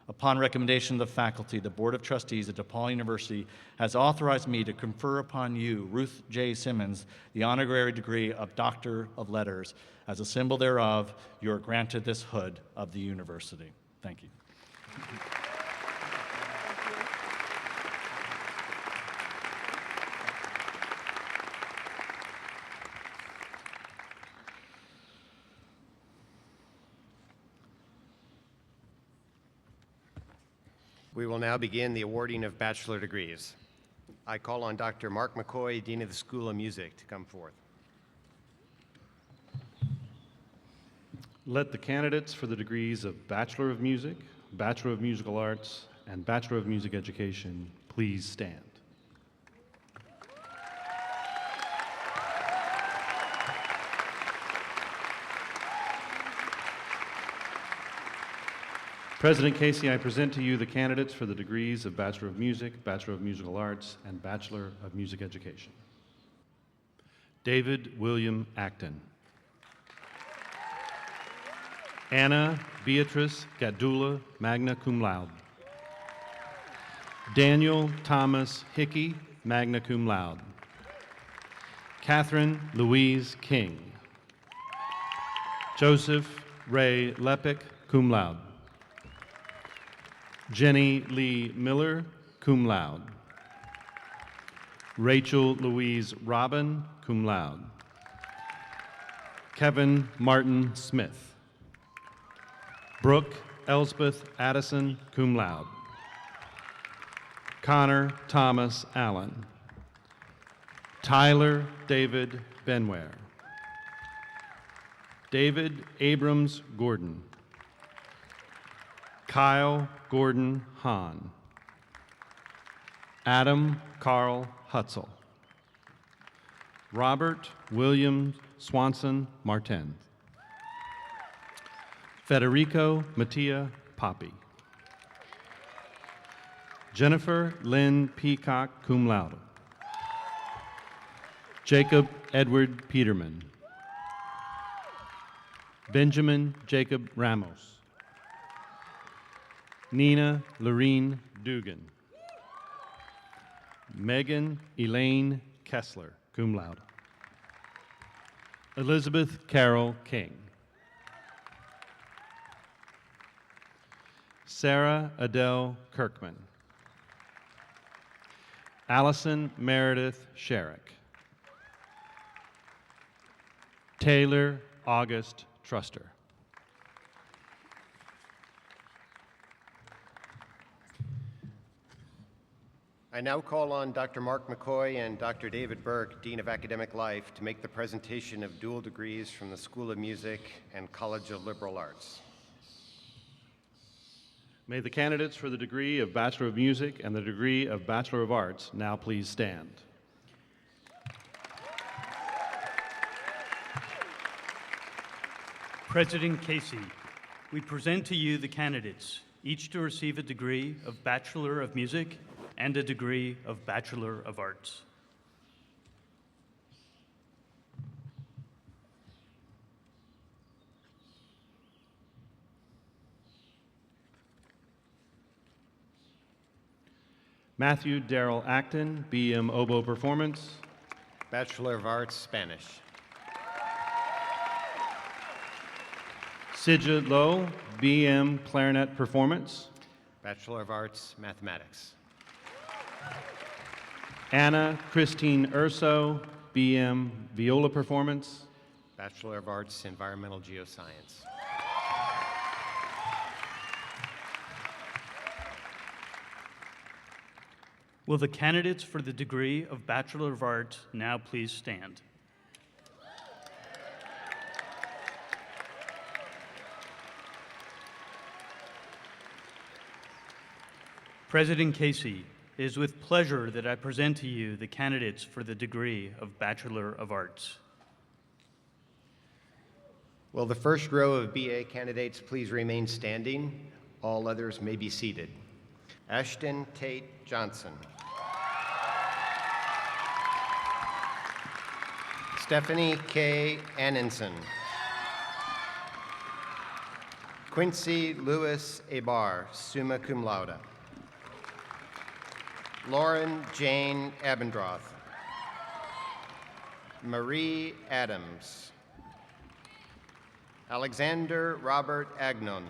Upon recommendation of the faculty, the Board of Trustees at DePauw University has authorized me to confer upon you, Ruth J. Simmons, the honorary degree of Doctor of Letters. As a symbol thereof, you are granted this hood of the university. Thank you. We will now begin the awarding of bachelor degrees. I call on Dr. Mark McCoy, Dean of the School of Music, to come forth. Let the candidates for the degrees of Bachelor of Music, Bachelor of Musical Arts, and Bachelor of Music Education please stand. President Casey, I present to you the candidates for the degrees of Bachelor of Music, Bachelor of Musical Arts, and Bachelor of Music Education. David William Acton. Anna Beatrice Gadula, magna cum laude. Daniel Thomas Hickey, magna cum laude. Catherine Louise King. Joseph Ray Lepick, cum laude. Jenny Lee Miller, cum laude. Rachel Louise Robin, cum laude. Kevin Martin Smith. Brooke Elsbeth Addison, cum laude. Connor Thomas Allen. Tyler David Benware. David Abrams Gordon. Kyle Gordon Hahn. Adam Carl Hutzel. Robert William Swanson Martin. Federico Mattia Poppy. Jennifer Lynn Peacock, cum laude. Jacob Edward Peterman. Benjamin Jacob Ramos. Nina Lorene Dugan. Megan Elaine Kessler, cum laude. Elizabeth Carol King. Sarah Adele Kirkman. Allison Meredith Sherrick. Taylor August Truster. I now call on Dr. Mark McCoy and Dr. David Berque, Dean of Academic Life, to make the presentation of dual degrees from the School of Music and College of Liberal Arts. May the candidates for the degree of Bachelor of Music and the degree of Bachelor of Arts now please stand. President Casey, we present to you the candidates, each to receive a degree of Bachelor of Music and a degree of Bachelor of Arts. Matthew Darrell Acton, BM Oboe Performance. Bachelor of Arts, Spanish. Sijia Lowe, BM Clarinet Performance. Bachelor of Arts, Mathematics. Anna Christine Urso, BM Viola Performance. Bachelor of Arts, Environmental Geoscience. Will the candidates for the degree of Bachelor of Arts now please stand? President Casey, it is with pleasure that I present to you the candidates for the degree of Bachelor of Arts. Will the first row of BA candidates please remain standing? All others may be seated. Ashton Tate Johnson. Stephanie K. Annenson. Quincy Lewis Abar, summa cum laude. Lauren Jane Abendroth. Marie Adams. Alexander Robert Agnon.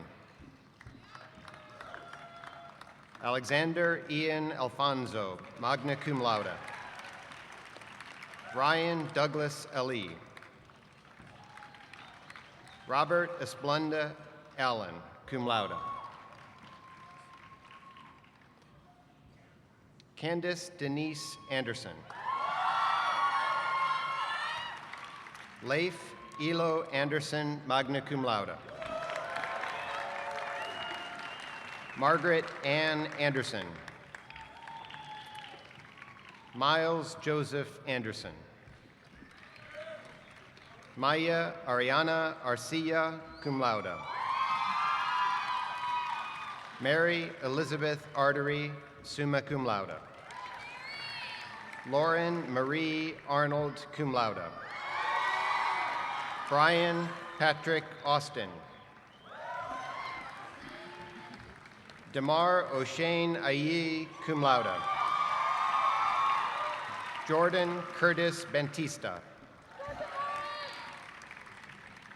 Alexander Ian Alfonso, magna cum laude. Ryan Douglas Ali. Robert Esplenda Allen, cum laude. Candace Denise Anderson. Leif Elo Anderson, magna cum laude. Margaret Ann Anderson. Miles Joseph Anderson. Maya Ariana Arcilla, cum laude. Mary Elizabeth Artery, summa cum laude. Lauren Marie Arnold, cum laude. Brian Patrick Austin. Damar O'Shane Ayi, cum laude. Jordan Curtis Bantista.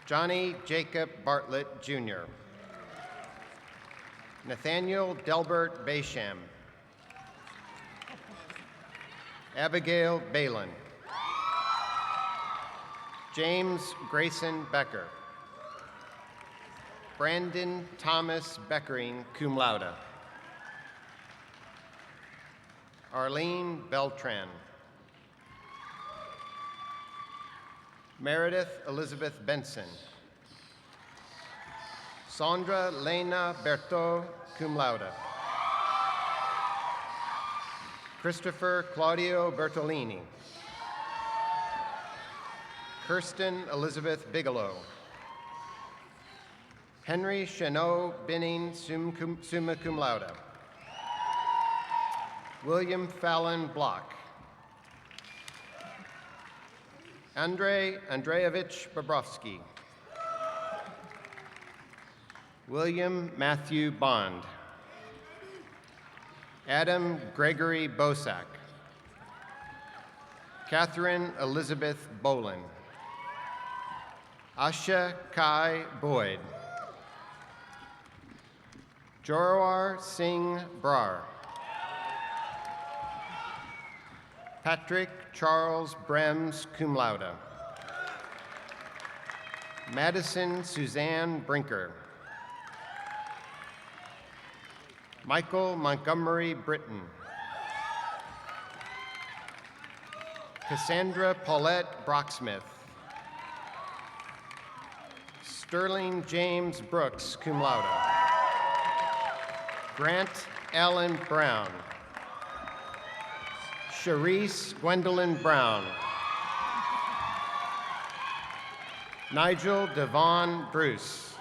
Johnny Jacob Bartlett, Jr. Nathaniel Delbert Baysham. Abigail Balin. James Grayson Becker. Brandon Thomas Beckering, cum laude. Arlene Beltran. Meredith Elizabeth Benson. Sandra Lena Berthaud, cum laude. Christopher Claudio Bertolini. Kirsten Elizabeth Bigelow. Henry Chenot Binning, summa cum laude. William Fallon Block. Andrei Andreevich Bobrovsky. William Matthew Bond. Adam Gregory Bosak. Catherine Elizabeth Bolin. Asha Kai Boyd. Jorwar Singh Brar. Patrick Charles Brems, cum laude. Madison Suzanne Brinker. Michael Montgomery Britton. Cassandra Paulette Brocksmith. Sterling James Brooks, cum laude. Grant Allen Brown. Charisse Gwendolyn Brown. Nigel Devon Bruce.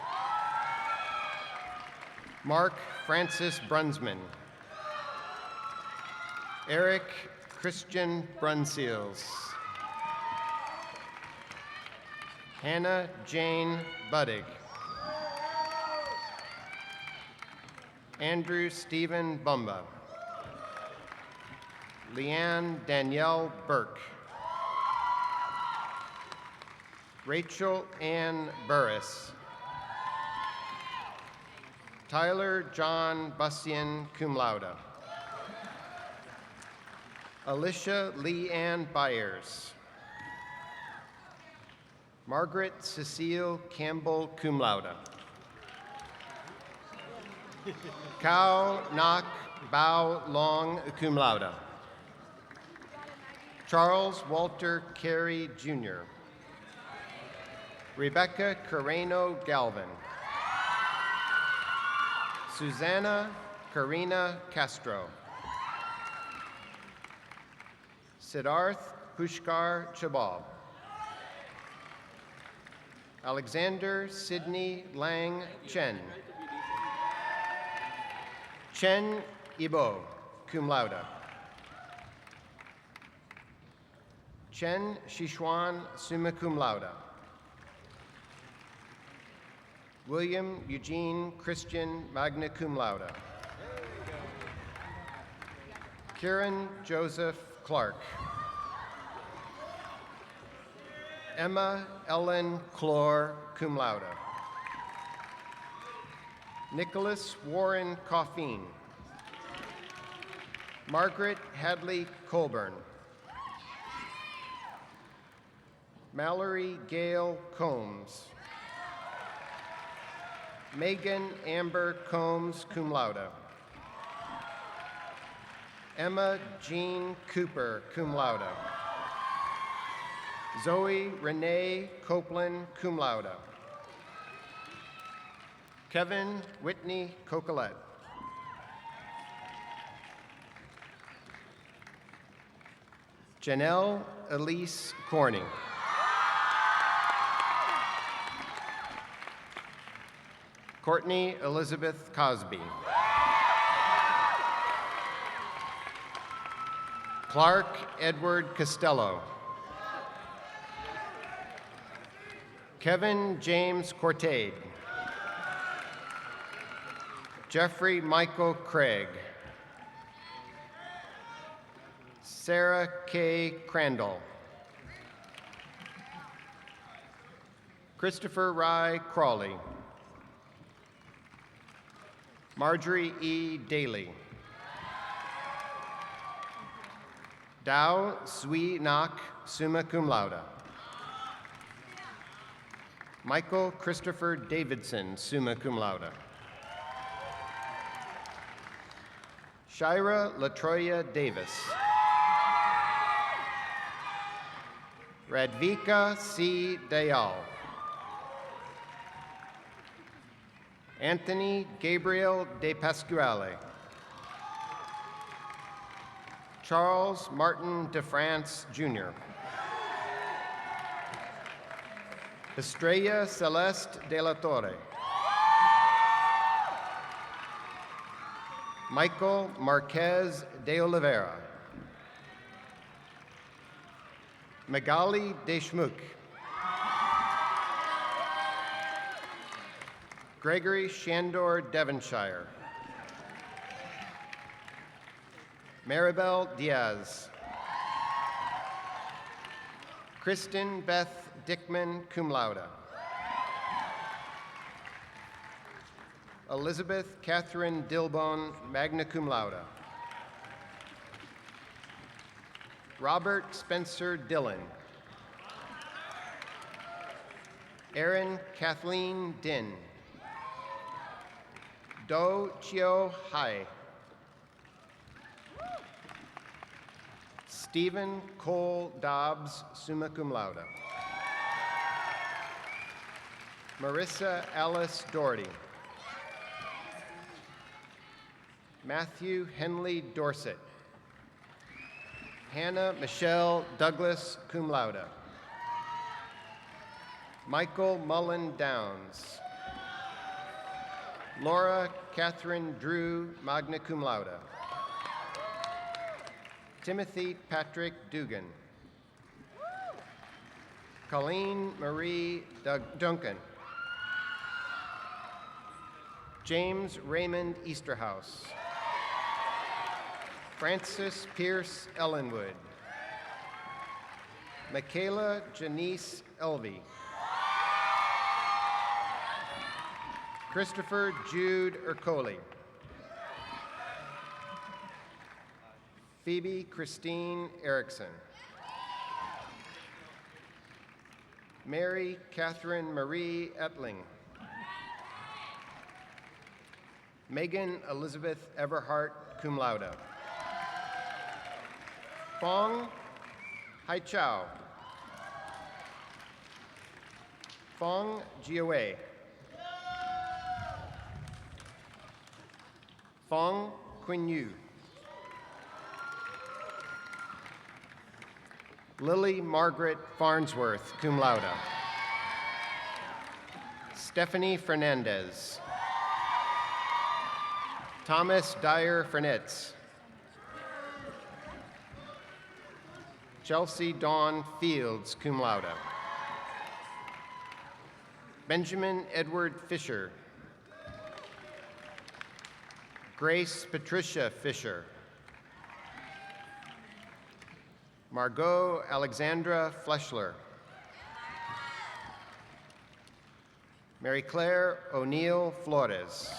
Mark Francis Brunsman. Eric Christian Brunseals. Hannah Jane Buddig. Andrew Stephen Bumba. Leanne Danielle Burke. Rachel Ann Burris. Tyler John Bussian, cum laude. Alicia Lee Ann Byers. Margaret Cecile Campbell, cum laude. Cao Nak Bao Long, cum laude. Charles Walter Carey, Jr. Rebecca Carreno Galvin. Susanna Karina Castro. Siddharth Pushkar Chabal. Alexander Sidney Lang Chen. Chen Ibo, cum laude. Chen Shishuan, summa cum laude. William Eugene Christian, magna cum laude. Kieran Joseph Clark. Emma Ellen Clore, cum laude. Nicholas Warren Coffeen. Margaret Hadley Colburn. Mallory Gale Combs. Megan Amber Combs, cum laude. Emma Jean Cooper, cum laude. Zoe Renee Copeland, cum laude. Kevin Whitney Cocolette. Janelle Elise Corning. Courtney Elizabeth Cosby. Clark Edward Costello. Kevin James Cortade. Jeffrey Michael Craig. Sarah K. Crandall. Christopher Rye Crawley. Marjorie E. Daly. Dao Sui Nak, summa cum laude. Michael Christopher Davidson, summa cum laude. Shira Latroya Davis. Radvika C. Dayal. Anthony Gabriel De Pasquale. Charles Martin de France, Jr. Estrella Celeste de la Torre. Michael Marquez de Oliveira. Magali Deschmuk. Gregory Shandor Devonshire. Maribel Diaz. Kristen Beth Dickman, cum laude. Elizabeth Catherine Dilbon, magna cum laude. Robert Spencer Dillon. Erin Kathleen Din. Do Chio Hai. Stephen Cole Dobbs, summa cum laude. Marissa Alice Doherty. Matthew Henley Dorset. Hannah Michelle Douglas, cum laude. Michael Mullen Downs. Laura Catherine Drew, magna cum laude. Timothy Patrick Dugan. Colleen Marie Duncan. James Raymond Easterhouse. Francis Pierce Ellenwood. Michaela Janice Elvey. Christopher Jude Ercoli. Phoebe Christine Erickson. Mary Catherine Marie Etling. Megan Elizabeth Everhart, cum laude. Fong Hai Chao. Fong Jiawei. Fong Quinn Yu. Lily Margaret Farnsworth, cum laude. Stephanie Fernandez. Thomas Dyer Fernitz. Chelsea Dawn Fields, cum laude. Benjamin Edward Fisher. Grace Patricia Fisher. Margot Alexandra Fleshler. Mary Claire O'Neill Flores.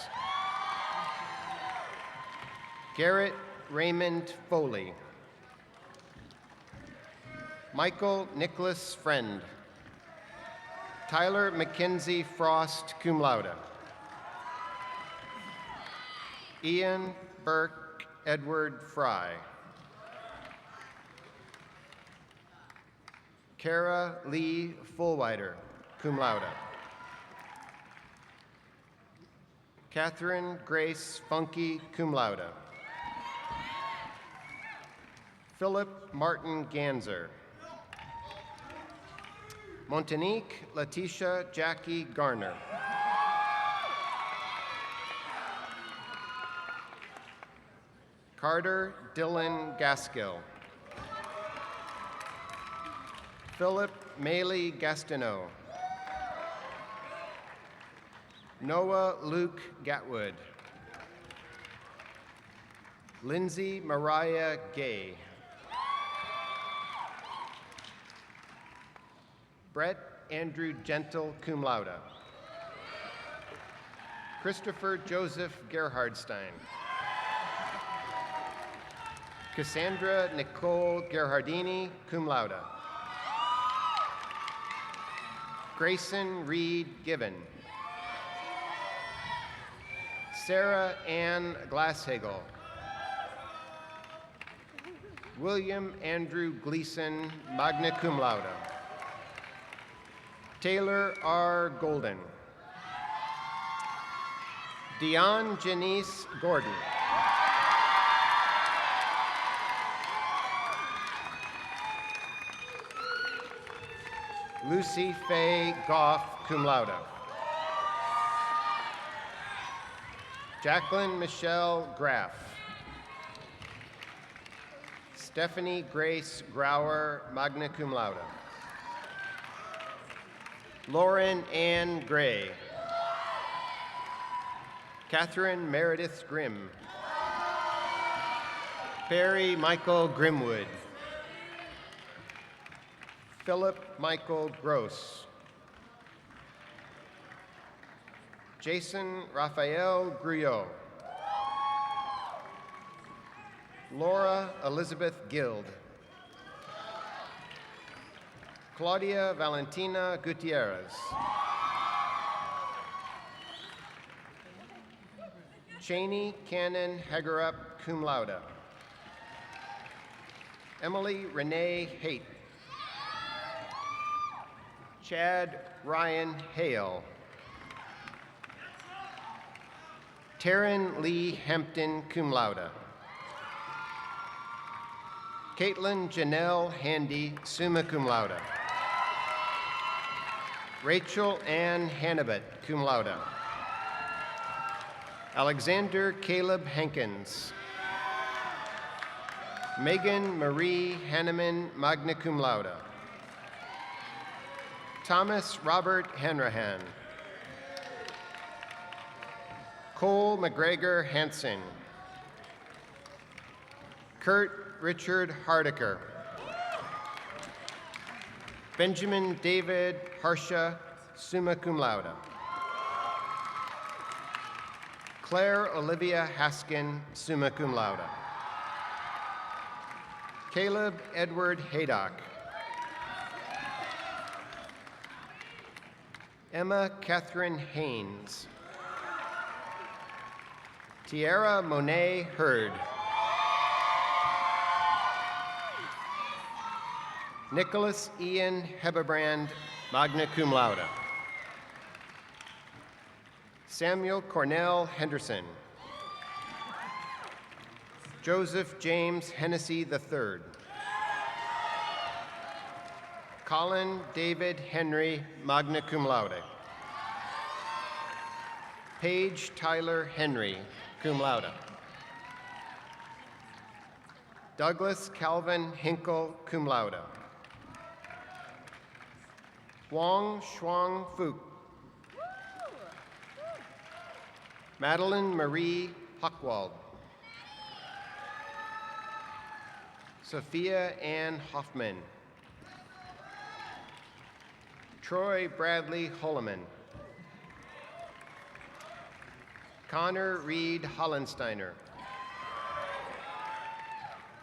Garrett Raymond Foley. Michael Nicholas Friend. Tyler Mackenzie Frost, cum laude. Ian Berque Edward Fry. Kara Lee Fullwider, cum laude. Catherine Grace Funky, cum laude. Philip Martin Ganser. Montanique Letitia Jackie Garner. Carter Dylan Gaskill. Philip Maley Gastineau. Noah Luke Gatwood. Lindsay Mariah Gay. Brett Andrew Gentle, cum laude. Christopher Joseph Gerhardstein. Cassandra Nicole Gerhardini, cum laude. Grayson Reed Given. Sarah Ann Glasshagel. William Andrew Gleason, magna cum laude. Taylor R. Golden. Dion Janice Gordon. Lucy Faye Goff, cum laude. Jacqueline Michelle Graff. Stephanie Grace Grauer, magna cum laude. Lauren Ann Gray. Catherine Meredith Grimm. Barry Michael Grimwood. Philip Michael Gross. Jason Raphael Gruyot. Laura Elizabeth Guild. Claudia Valentina Gutierrez. Cheney Cannon Hagerup, cum laude. Emily Renee Haight. Chad Ryan Hale. Taryn Lee Hampton, cum laude. Caitlin Janelle Handy, summa cum laude. Rachel Ann Hannibut, cum laude. Alexander Caleb Hankins. Megan Marie Hanneman, magna cum laude. Thomas Robert Hanrahan. Cole McGregor Hansen. Kurt Richard Hardiker. Benjamin David Harsha, summa cum laude. Claire Olivia Haskin, summa cum laude. Caleb Edward Haydock. Emma Catherine Haynes. Tiara Monet Hurd. Nicholas Ian Hebebrand, magna cum laude. Samuel Cornell Henderson. Joseph James Hennessy III. Colin David Henry, magna cum laude. Paige Tyler Henry, cum laude. Douglas Calvin Hinkle, cum laude. Wong Shuang Fook. Madeline Marie Hochwald. Sophia Ann Hoffman. Troy Bradley Holloman. Connor Reed Hollensteiner.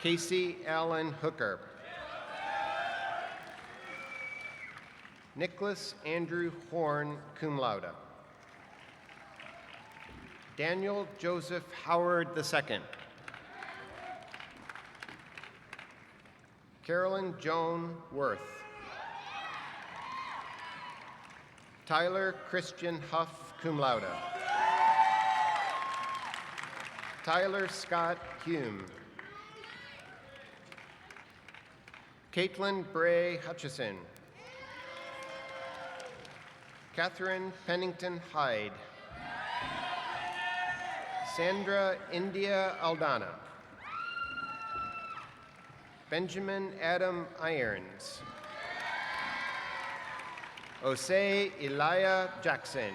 Casey Allen Hooker. Nicholas Andrew Horn, cum laude. Daniel Joseph Howard II. Carolyn Joan Worth. Tyler Christian Huff, cum laude. Tyler Scott Hume. Caitlin Bray Hutchison. Catherine Pennington Hyde. Sandra India Aldana. Benjamin Adam Irons. Osei Elia Jackson.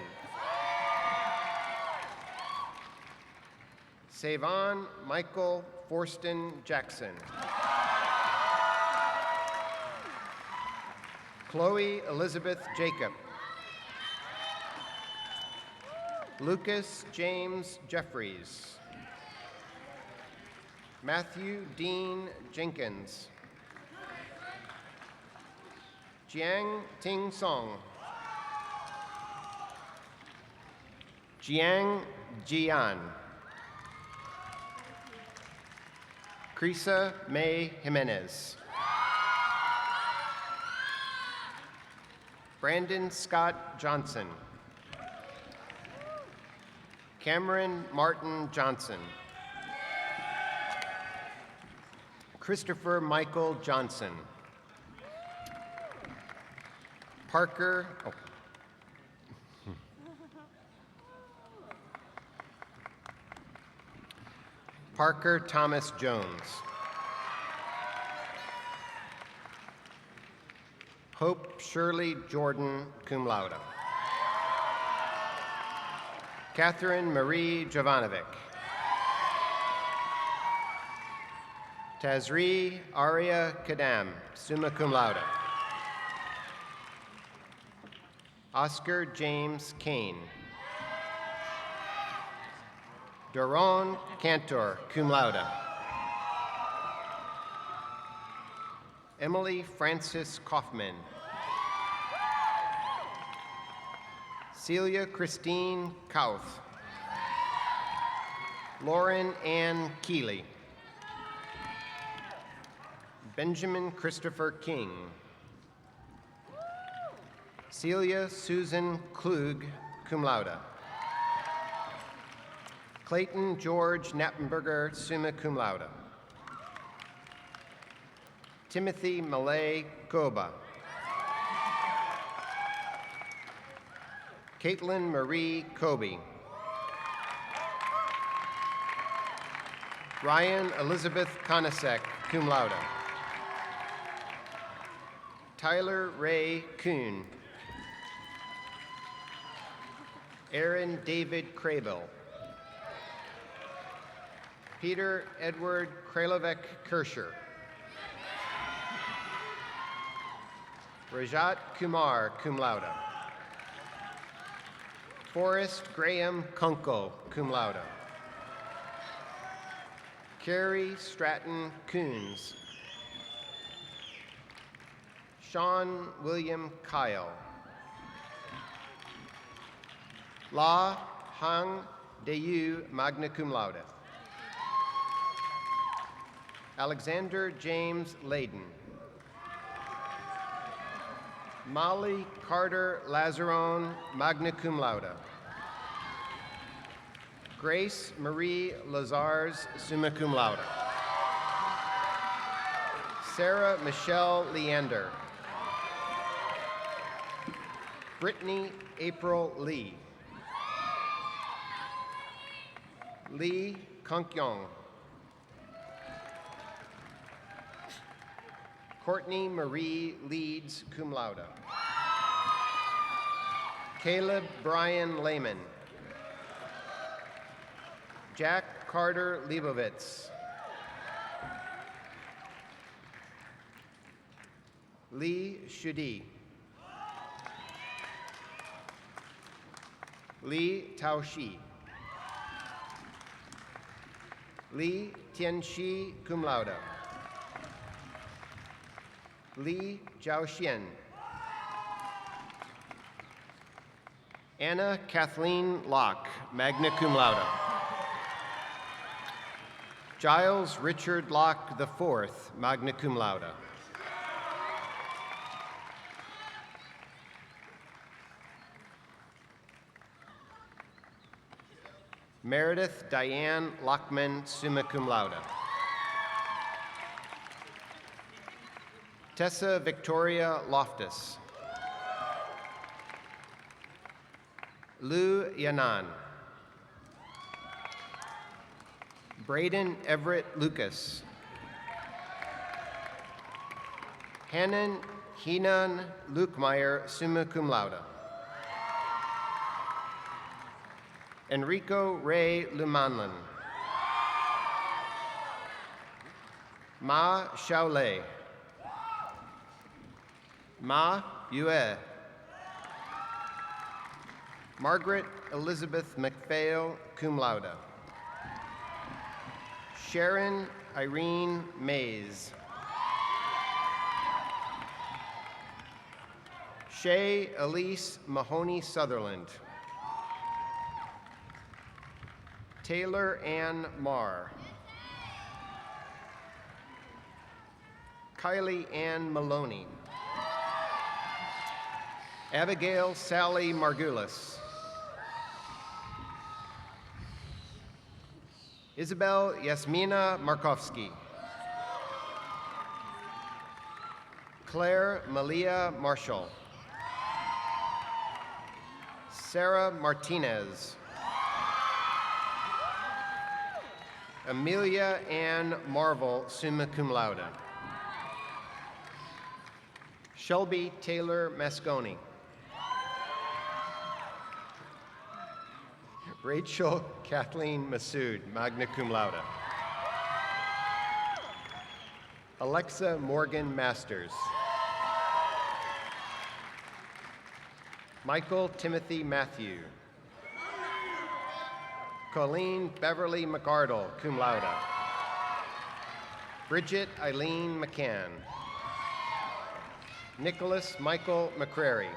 Savon Michael Forston Jackson. Chloe Elizabeth Jacob. Lucas James Jeffries. Matthew Dean Jenkins. Jiang Ting Song. Jiang Jian. Crisa May Jimenez. Brandon Scott Johnson. Cameron Martin Johnson. Christopher Michael Johnson. Parker, Parker Thomas Jones. Hope Shirley Jordan, cum laude. Catherine Marie Jovanovic. Tazri Aria Kadam, summa cum laude. Oscar James Kane. Doron Cantor, cum laude. Emily Frances Kaufman. Celia Christine Kauth. Lauren Ann Keeley. Benjamin Christopher King. Celia Susan Klug, cum laude. Clayton George Knappenberger, summa cum laude. Timothy Malay Koba. Caitlin Marie Kobe. Ryan Elizabeth Konasek, cum laude. Tyler Ray Kuhn. Aaron David Crable. Peter Edward Kralovec Kirscher. Rajat Kumar, cum laude. Forrest Graham Kunkel, cum laude. Carrie Stratton Coons. Sean William Kyle. La Hang Deyu, magna cum laude. Alexander James Layden. Molly Carter Lazarone, magna cum laude. Grace Marie Lazars, summa cum laude. Sarah Michelle Leander. Brittany April Lee. Lee Kongkyong. Courtney Marie Leeds, cum laude. Caleb Brian Lehman. Jack Carter Leibovitz. Lee Shudi. Li Taoshi. Li Tianxi, cum laude. Li Jiaoxian. Anna Kathleen Locke, magna cum laude. Giles Richard Locke IV, magna cum laude. Meredith Diane Lockman, summa cum laude. Tessa Victoria Loftus. Lu Yanan. Braden Everett Lucas. Hannon Heenan Lukemeyer, summa cum laude. Enrico Ray Lumanlin. Ma Xiaolei. Ma Yue. Margaret Elizabeth McPhail, cum laude. Sharon Irene Mays. Shay Elise Mahoney Sutherland. Taylor Ann Marr. Kylie Ann Maloney. Abigail Sally Margulis. Isabel Yasmina Markovsky. Claire Malia Marshall. Sarah Martinez. Amelia Ann Marvel, summa cum laude. Shelby Taylor Masconi. Rachel Kathleen Massoud, magna cum laude. Alexa Morgan Masters. Michael Timothy Matthew. Colleen Beverly McArdle, cum laude. Bridget Eileen McCann. Nicholas Michael McCrary.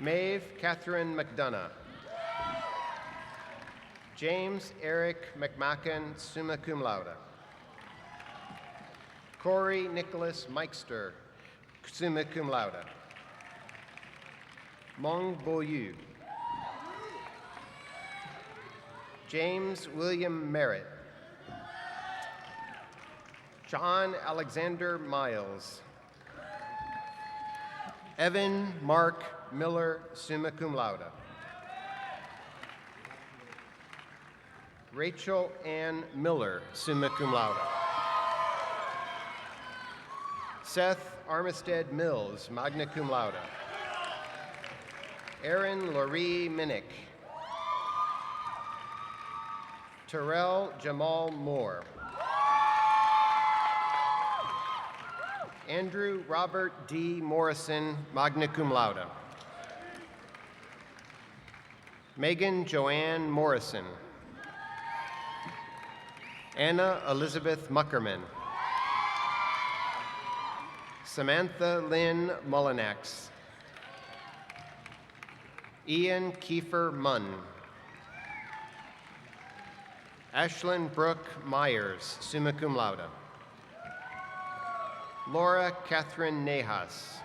Maeve Catherine McDonough. James Eric McMacken, summa cum laude. Corey Nicholas Meister, summa cum laude. Mong Boyu. James William Merritt. John Alexander Miles. Evan Mark Miller, summa cum laude. Rachel Ann Miller, summa cum laude. Seth Armistead Mills, magna cum laude. Aaron Laurie Minnick. Terrell Jamal Moore. Andrew Robert D. Morrison, magna cum laude. Megan Joanne Morrison. Anna Elizabeth Muckerman. Samantha Lynn Mullinax. Ian Kiefer Munn. Ashlyn Brooke Myers, summa cum laude. Laura Catherine Nejas.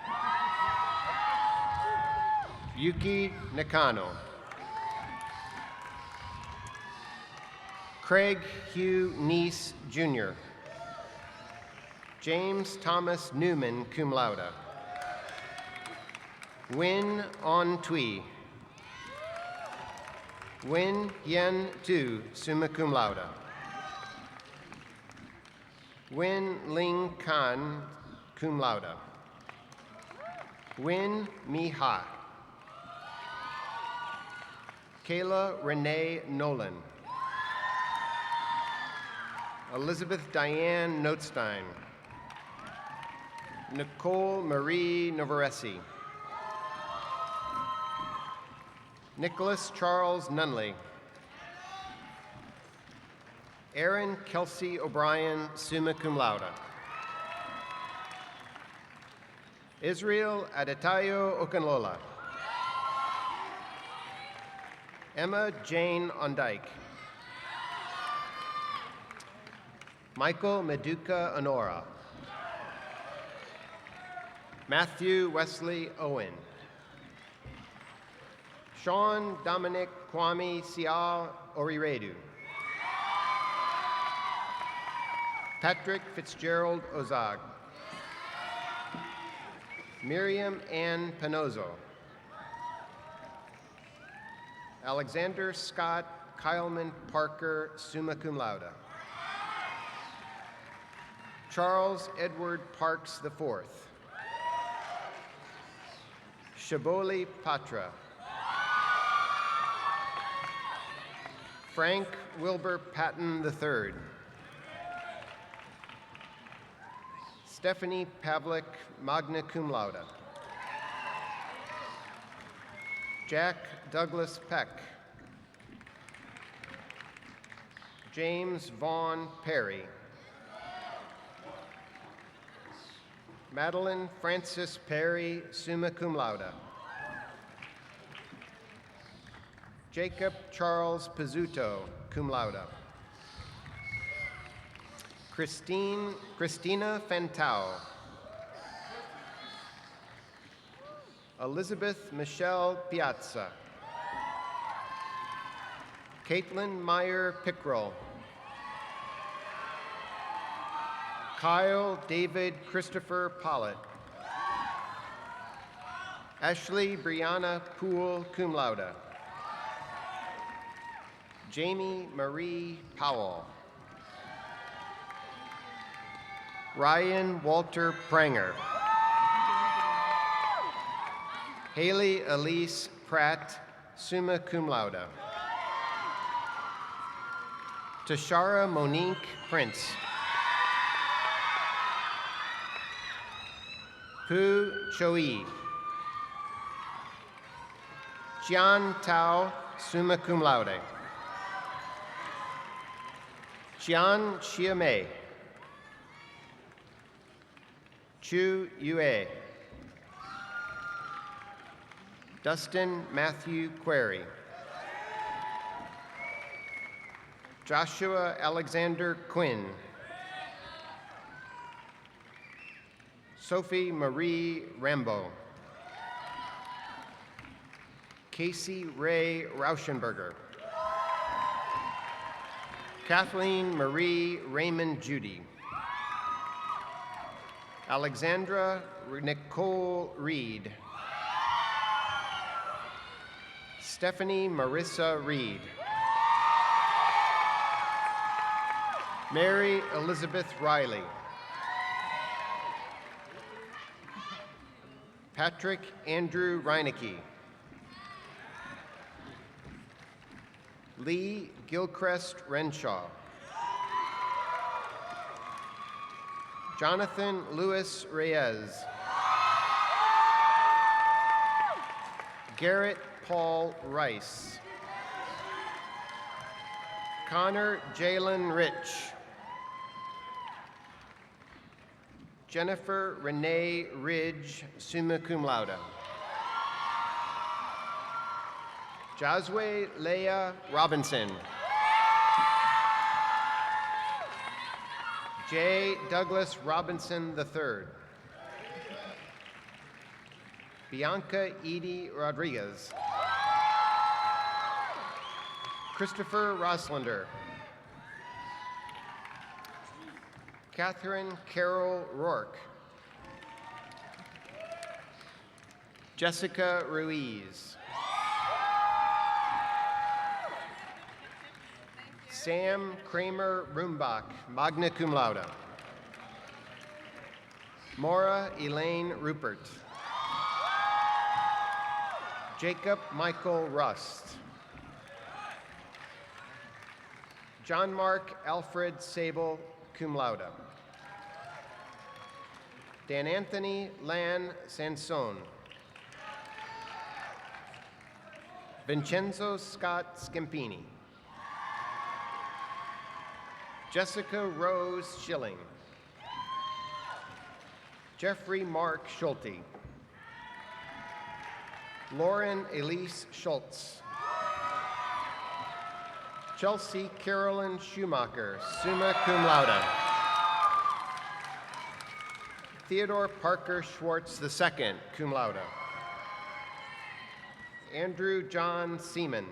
Yuki Nakano. Craig Hugh Neese, Jr. James Thomas Newman, cum laude. Win On Tui. Win Yen Tu, summa cum laude. Win Ling Kan, cum laude. Win Mi Ha. Kayla Renee Nolan. Elizabeth Diane Notstein. Nicole Marie Novaresi. Nicholas Charles Nunley. Aaron Kelsey O'Brien, summa cum laude. Israel Adetayo Okanlola. Emma Jane Ondike. Michael Meduka Honora. Matthew Wesley Owen. Sean Dominic Kwame Sial Oriredu. Patrick Fitzgerald Ozag. Miriam Ann Penozo. Alexander Scott Kyleman Parker, summa cum laude. Charles Edward Parks IV. Shaboli Patra. Frank Wilbur Patton III. Stephanie Pavlik, magna cum laude. Jack Douglas Peck. James Vaughn Perry. Madeline Frances Perry, summa cum laude. Jacob Charles Pizzuto, cum laude. Christina Fantau. Elizabeth Michelle Piazza. Caitlin Meyer Pickrell. Kyle David Christopher Pollitt. Ashley Brianna Poole, cum laude. Jamie Marie Powell. Ryan Walter Pranger. Haley Elise Pratt, summa cum laude. Tashara Monique Prince. Pu Choi. Jian Tao, summa cum laude. Jian Chiamei. Chu Yue. Dustin Matthew Query. Joshua Alexander Quinn. Sophie Marie Rambo. Casey Ray Rauschenberger. Kathleen Marie Raymond Judy. Alexandra Nicole Reed. Stephanie Marissa Reed. Mary Elizabeth Riley. Patrick Andrew Reinecke. Lee Gilchrist Renshaw. Jonathan Louis Reyes. Garrett Paul Rice. Connor Jalen Rich. Jennifer Renee Ridge, summa cum laude. Josue Leah Robinson. J. Douglas Robinson III. Bianca Edie Rodriguez. Christopher Roslander. Catherine Carol Rourke. Jessica Ruiz. Sam Kramer Rumbach, magna cum laude. Maura Elaine Rupert. Jacob Michael Rust. John Mark Alfred Sable, cum laude. Dan Anthony Lan Sansone. Vincenzo Scott Scampini. Jessica Rose Schilling. Jeffrey Mark Schulte. Lauren Elise Schultz. Chelsea Carolyn Schumacher, summa cum laude. Theodore Parker Schwartz II, cum laude. Andrew John Seaman.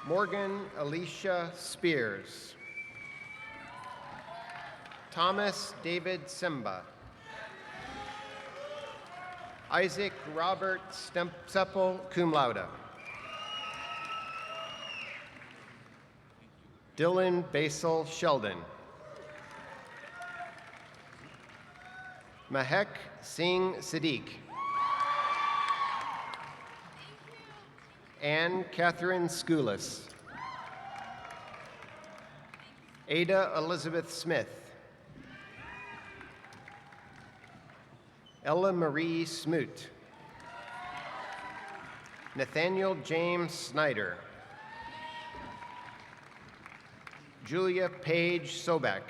Morgan Alicia Spears. Thomas David Simba. Isaac Robert Seppel, cum laude. Dylan Basil Sheldon. Mahek Singh Siddiq. Anne Catherine Skoulis. Ada Elizabeth Smith. Ella Marie Smoot. Nathaniel James Snyder. Julia Paige Sobek.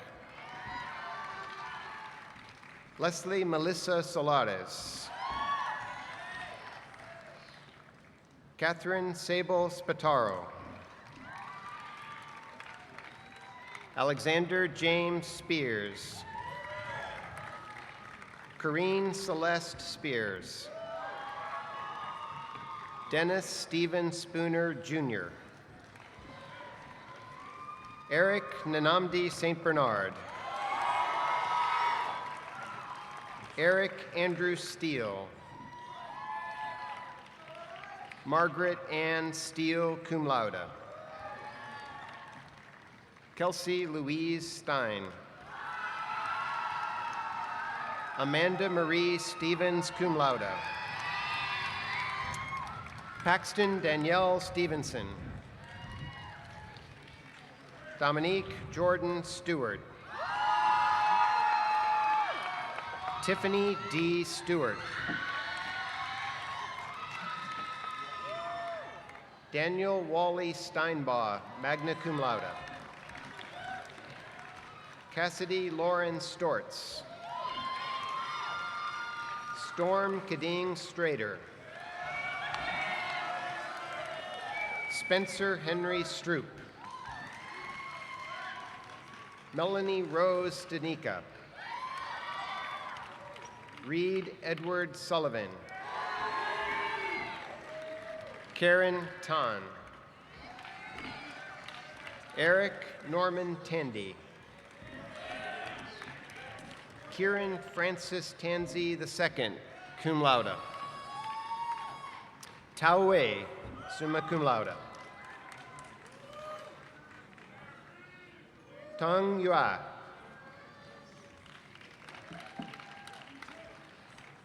Leslie Melissa Solares. Catherine Sable Spataro. Alexander James Spears. Corrine Celeste Spears. Dennis Stephen Spooner, Jr. Eric Nanamdi St. Bernard. Eric Andrew Steele. Margaret Ann Steele, cum laude. Kelsey Louise Stein. Amanda Marie Stevens, cum laude. Paxton Danielle Stevenson. Dominique Jordan Stewart. Tiffany D. Stewart. Daniel Wally Steinbaugh, magna cum laude. Cassidy Lauren Stortz. Storm Kading Strader. Spencer Henry Stroop. Melanie Rose Danica. Reed Edward Sullivan. Karen Tan. Eric Norman Tandy. Kieran Francis Tansey II, cum laude. Tao Wei, summa cum laude. Tong Yua.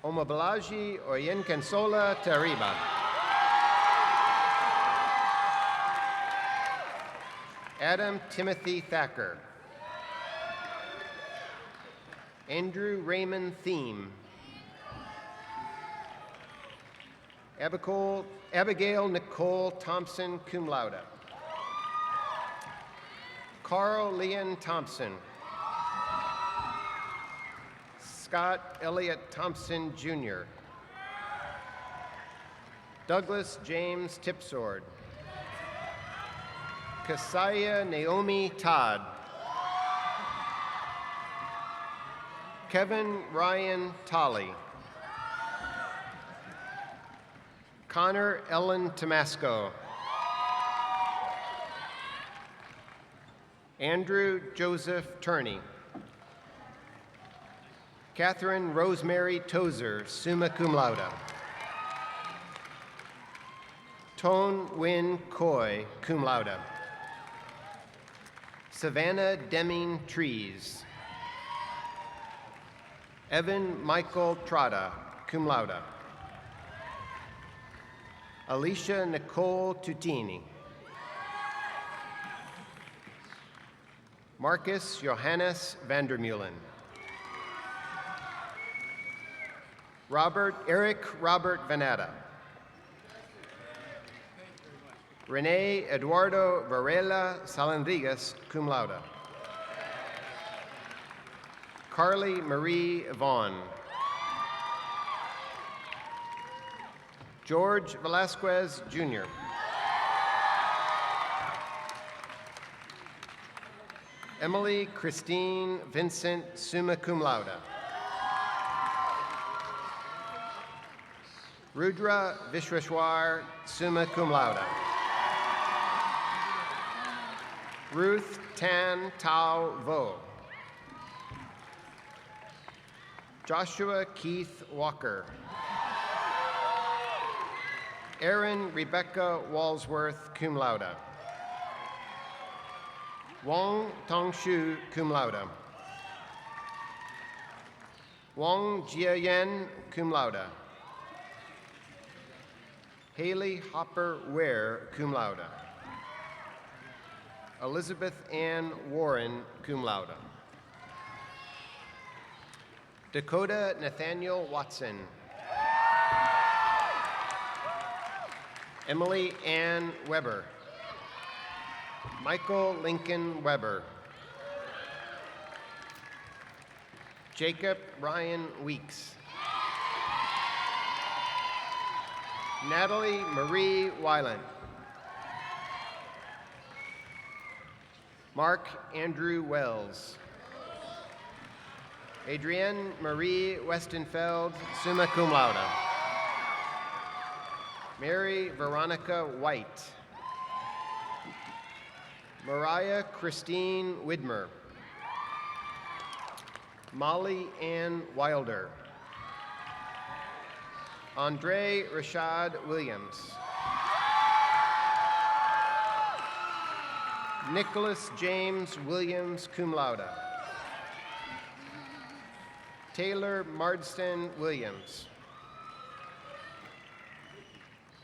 Omabalaji Oyenkansola Tariba. Adam Timothy Thacker. Andrew Raymond Thiem. Abigail Nicole Thompson, cum laude. Carl Leon Thompson. Scott Elliott Thompson, Jr. Douglas James Tipsword. Kasaya Naomi Todd. Kevin Ryan Tolley. Connor Ellen Tomasco. Andrew Joseph Turney. Catherine Rosemary Tozer, summa cum laude. Tone Win Coy, cum laude. Savannah Deming Trees. Evan Michael Trotta, cum laude. Alicia Nicole Tutini. Marcus Johannes Vandermeulen. Eric Robert Vanetta. Rene Eduardo Varela Salandrigas, cum laude. Carly Marie Vaughn. George Velasquez, Jr. Emily Christine Vincent, summa cum laude. Rudra Vishweshwar, summa cum laude. Ruth Tan Tao Vo. Joshua Keith Walker. Erin Rebecca Walsworth, cum laude. Wong Tongshu, cum laude. Wong Jiayan, cum laude. Haley Hopper Ware, cum laude. Elizabeth Ann Warren, cum laude. Dakota Nathaniel Watson. Emily Ann Weber. Michael Lincoln Weber. Jacob Ryan Weeks. Natalie Marie Weiland. Mark Andrew Wells. Adrienne Marie Westenfeld, summa cum laude. Mary Veronica White. Mariah Christine Widmer. Molly Ann Wilder. Andre Rashad Williams. Nicholas James Williams, cum laude. Taylor Marsden Williams.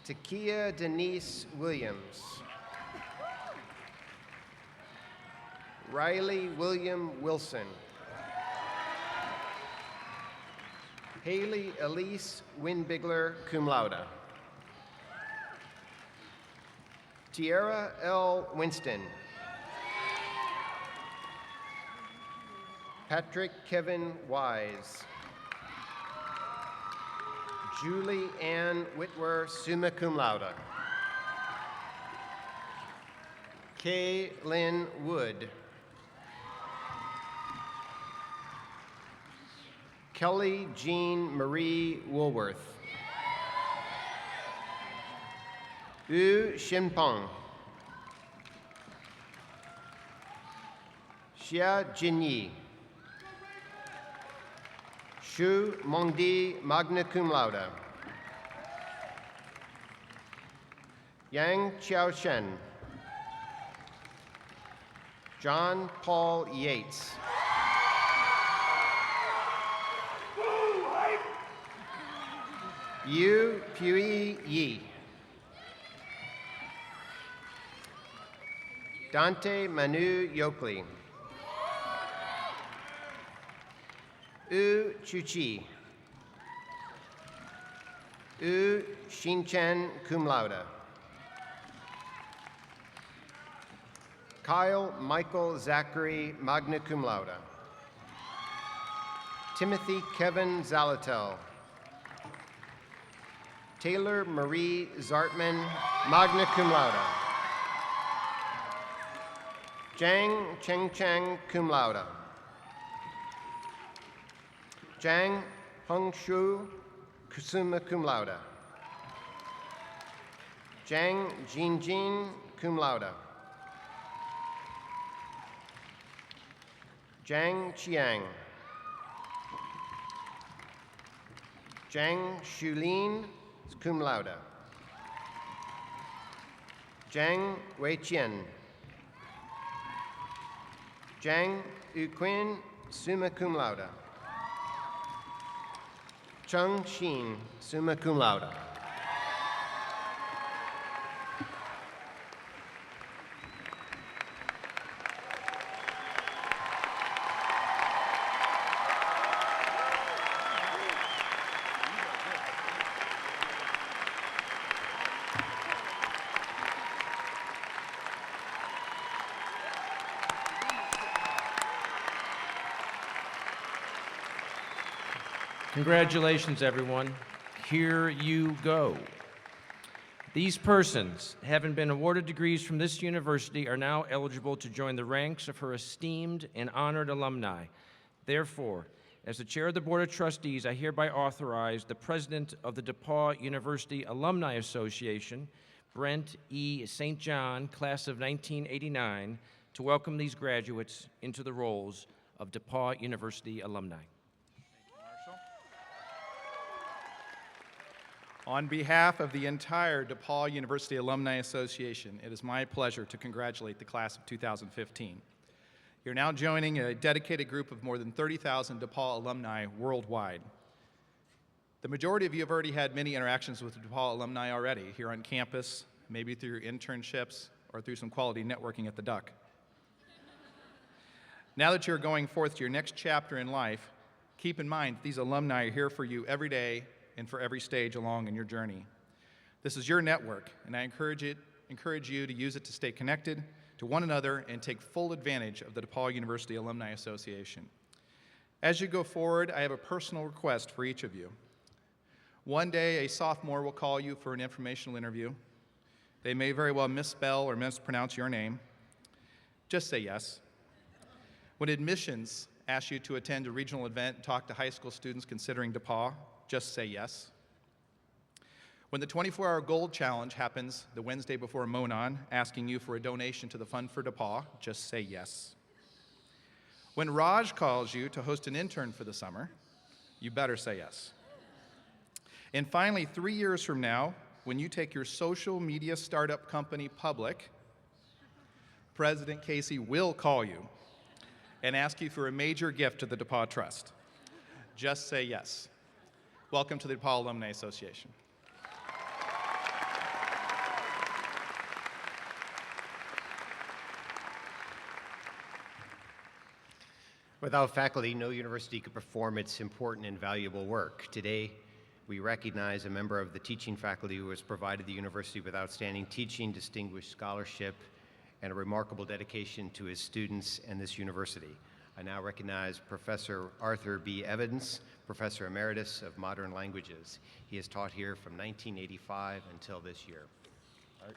Takia Denise Williams. Riley William Wilson. Haley Elise Winbigler, cum laude. Tierra L. Winston. Patrick Kevin Wise. Julie Ann Whitwer, summa cum laude. Kay Lynn Wood. Kelly Jean Marie Woolworth. Yu Shinpeng. Xia Jinyi. Shu Mongdi, magna cum laude. Yang Xiaoshen. John Paul Yates. Yu Pui Yi. Dante Manu Yokley. U Chuchi. U Xinchen, cum laude. Kyle Michael Zachary, magna cum laude. Timothy Kevin Zalatel. Taylor Marie Zartman, magna cum laude. Zhang Chengcheng, cum laude. Zhang Hongshu, summa cum laude. Zhang Jinjin, cum laude. Zhang Qiang. Zhang Shulin, cum laude. Zhang Weiqian. Zhang Yuquin, summa cum laude. Chung Xin, summa cum laude. Congratulations, everyone. Here you go. These persons, having been awarded degrees from this university, are now eligible to join the ranks of her esteemed and honored alumni. Therefore, as the chair of the Board of Trustees, I hereby authorize the president of the DePauw University Alumni Association, Brent E. St. John, class of 1989, to welcome these graduates into the roles of DePauw University alumni. On behalf of the entire DePauw University Alumni Association, it is my pleasure to congratulate the class of 2015. You're now joining a dedicated group of more than 30,000 DePauw alumni worldwide. The majority of you have already had many interactions with DePauw alumni already here on campus, maybe through your internships or through some quality networking at the Duck. Now that you're going forth to your next chapter in life, Keep in mind, these alumni are here for you every day and for every stage along in your journey. This is your network, and I encourage you to use it to stay connected to one another and take full advantage of the DePauw University Alumni Association. As you go forward, I have a personal request for each of you. One day, a sophomore will call you for an informational interview. They may very well misspell or mispronounce your name. Just say yes. When admissions asks you to attend a regional event and talk to high school students considering DePauw, just say yes. When the 24-hour gold challenge happens the Wednesday before Monon, asking you for a donation to the Fund for DePauw, just say yes. When Raj calls you to host an intern for the summer, you better say yes. And finally, 3 years from now, when you take your social media startup company public, President Casey will call you and ask you for a major gift to the DePauw Trust. Just say yes. Welcome to the DePauw Alumni Association. Without faculty, no university could perform its important and valuable work. Today, we recognize a member of the teaching faculty who has provided the university with outstanding teaching, distinguished scholarship, and a remarkable dedication to his students and this university. I now recognize Professor Arthur B. Evans, Professor Emeritus of Modern Languages. He has taught here from 1985 until this year. Art.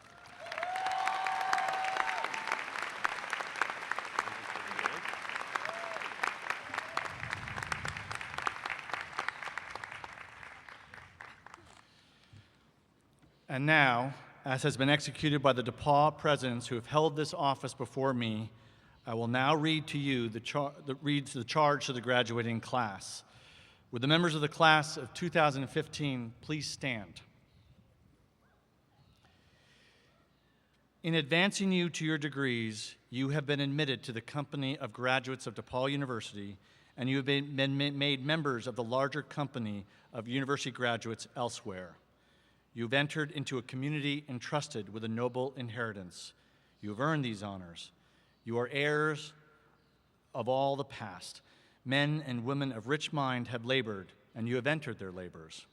And now, as has been executed by the DePauw presidents who have held this office before me, I will now read to you the charge to the graduating class. Would the members of the class of 2015 please stand? In advancing you to your degrees, you have been admitted to the company of graduates of DePauw University, and you have been made members of the larger company of university graduates elsewhere. You've entered into a community entrusted with a noble inheritance. You have earned these honors. You are heirs of all the past. Men and women of rich mind have labored, and you have entered their labors.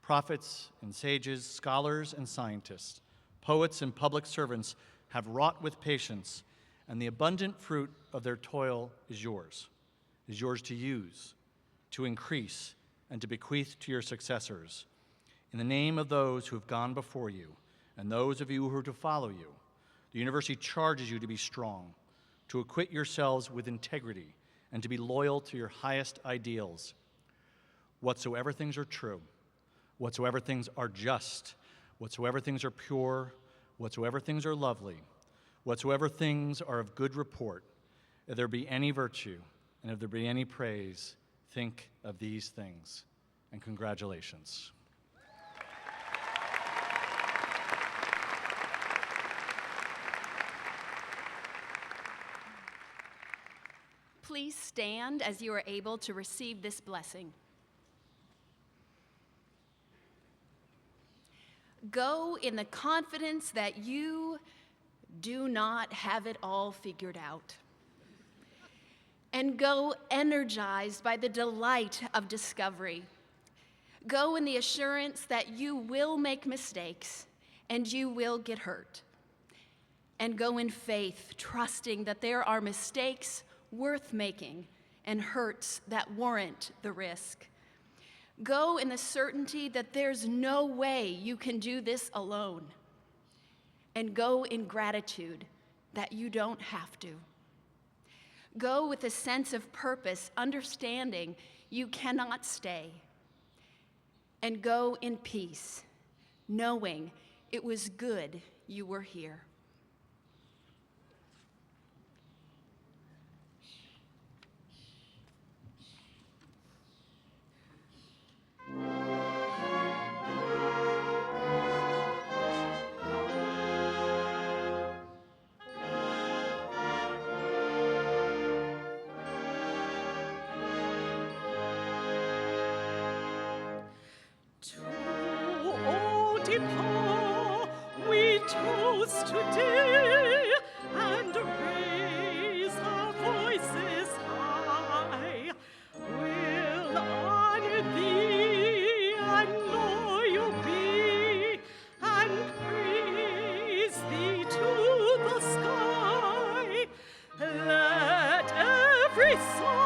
Prophets and sages, scholars and scientists, poets and public servants have wrought with patience, and the abundant fruit of their toil is yours to use, to increase, and to bequeath to your successors. In the name of those who have gone before you, and those of you who are to follow you, the university charges you to be strong, to acquit yourselves with integrity, and to be loyal to your highest ideals. Whatsoever things are true, whatsoever things are just, whatsoever things are pure, whatsoever things are lovely, whatsoever things are of good report, if there be any virtue, and if there be any praise, think of these things. And congratulations. Please stand as you are able to receive this blessing. Go in the confidence that you do not have it all figured out. And go energized by the delight of discovery. Go in the assurance that you will make mistakes and you will get hurt. And go in faith, trusting that there are mistakes worth making and hurts that warrant the risk. Go in the certainty that there's no way you can do this alone. And go in gratitude that you don't have to. Go with a sense of purpose, understanding you cannot stay. And go in peace, knowing it was good you were here. DePauw, we toast today and raise our voices high. We'll my soul.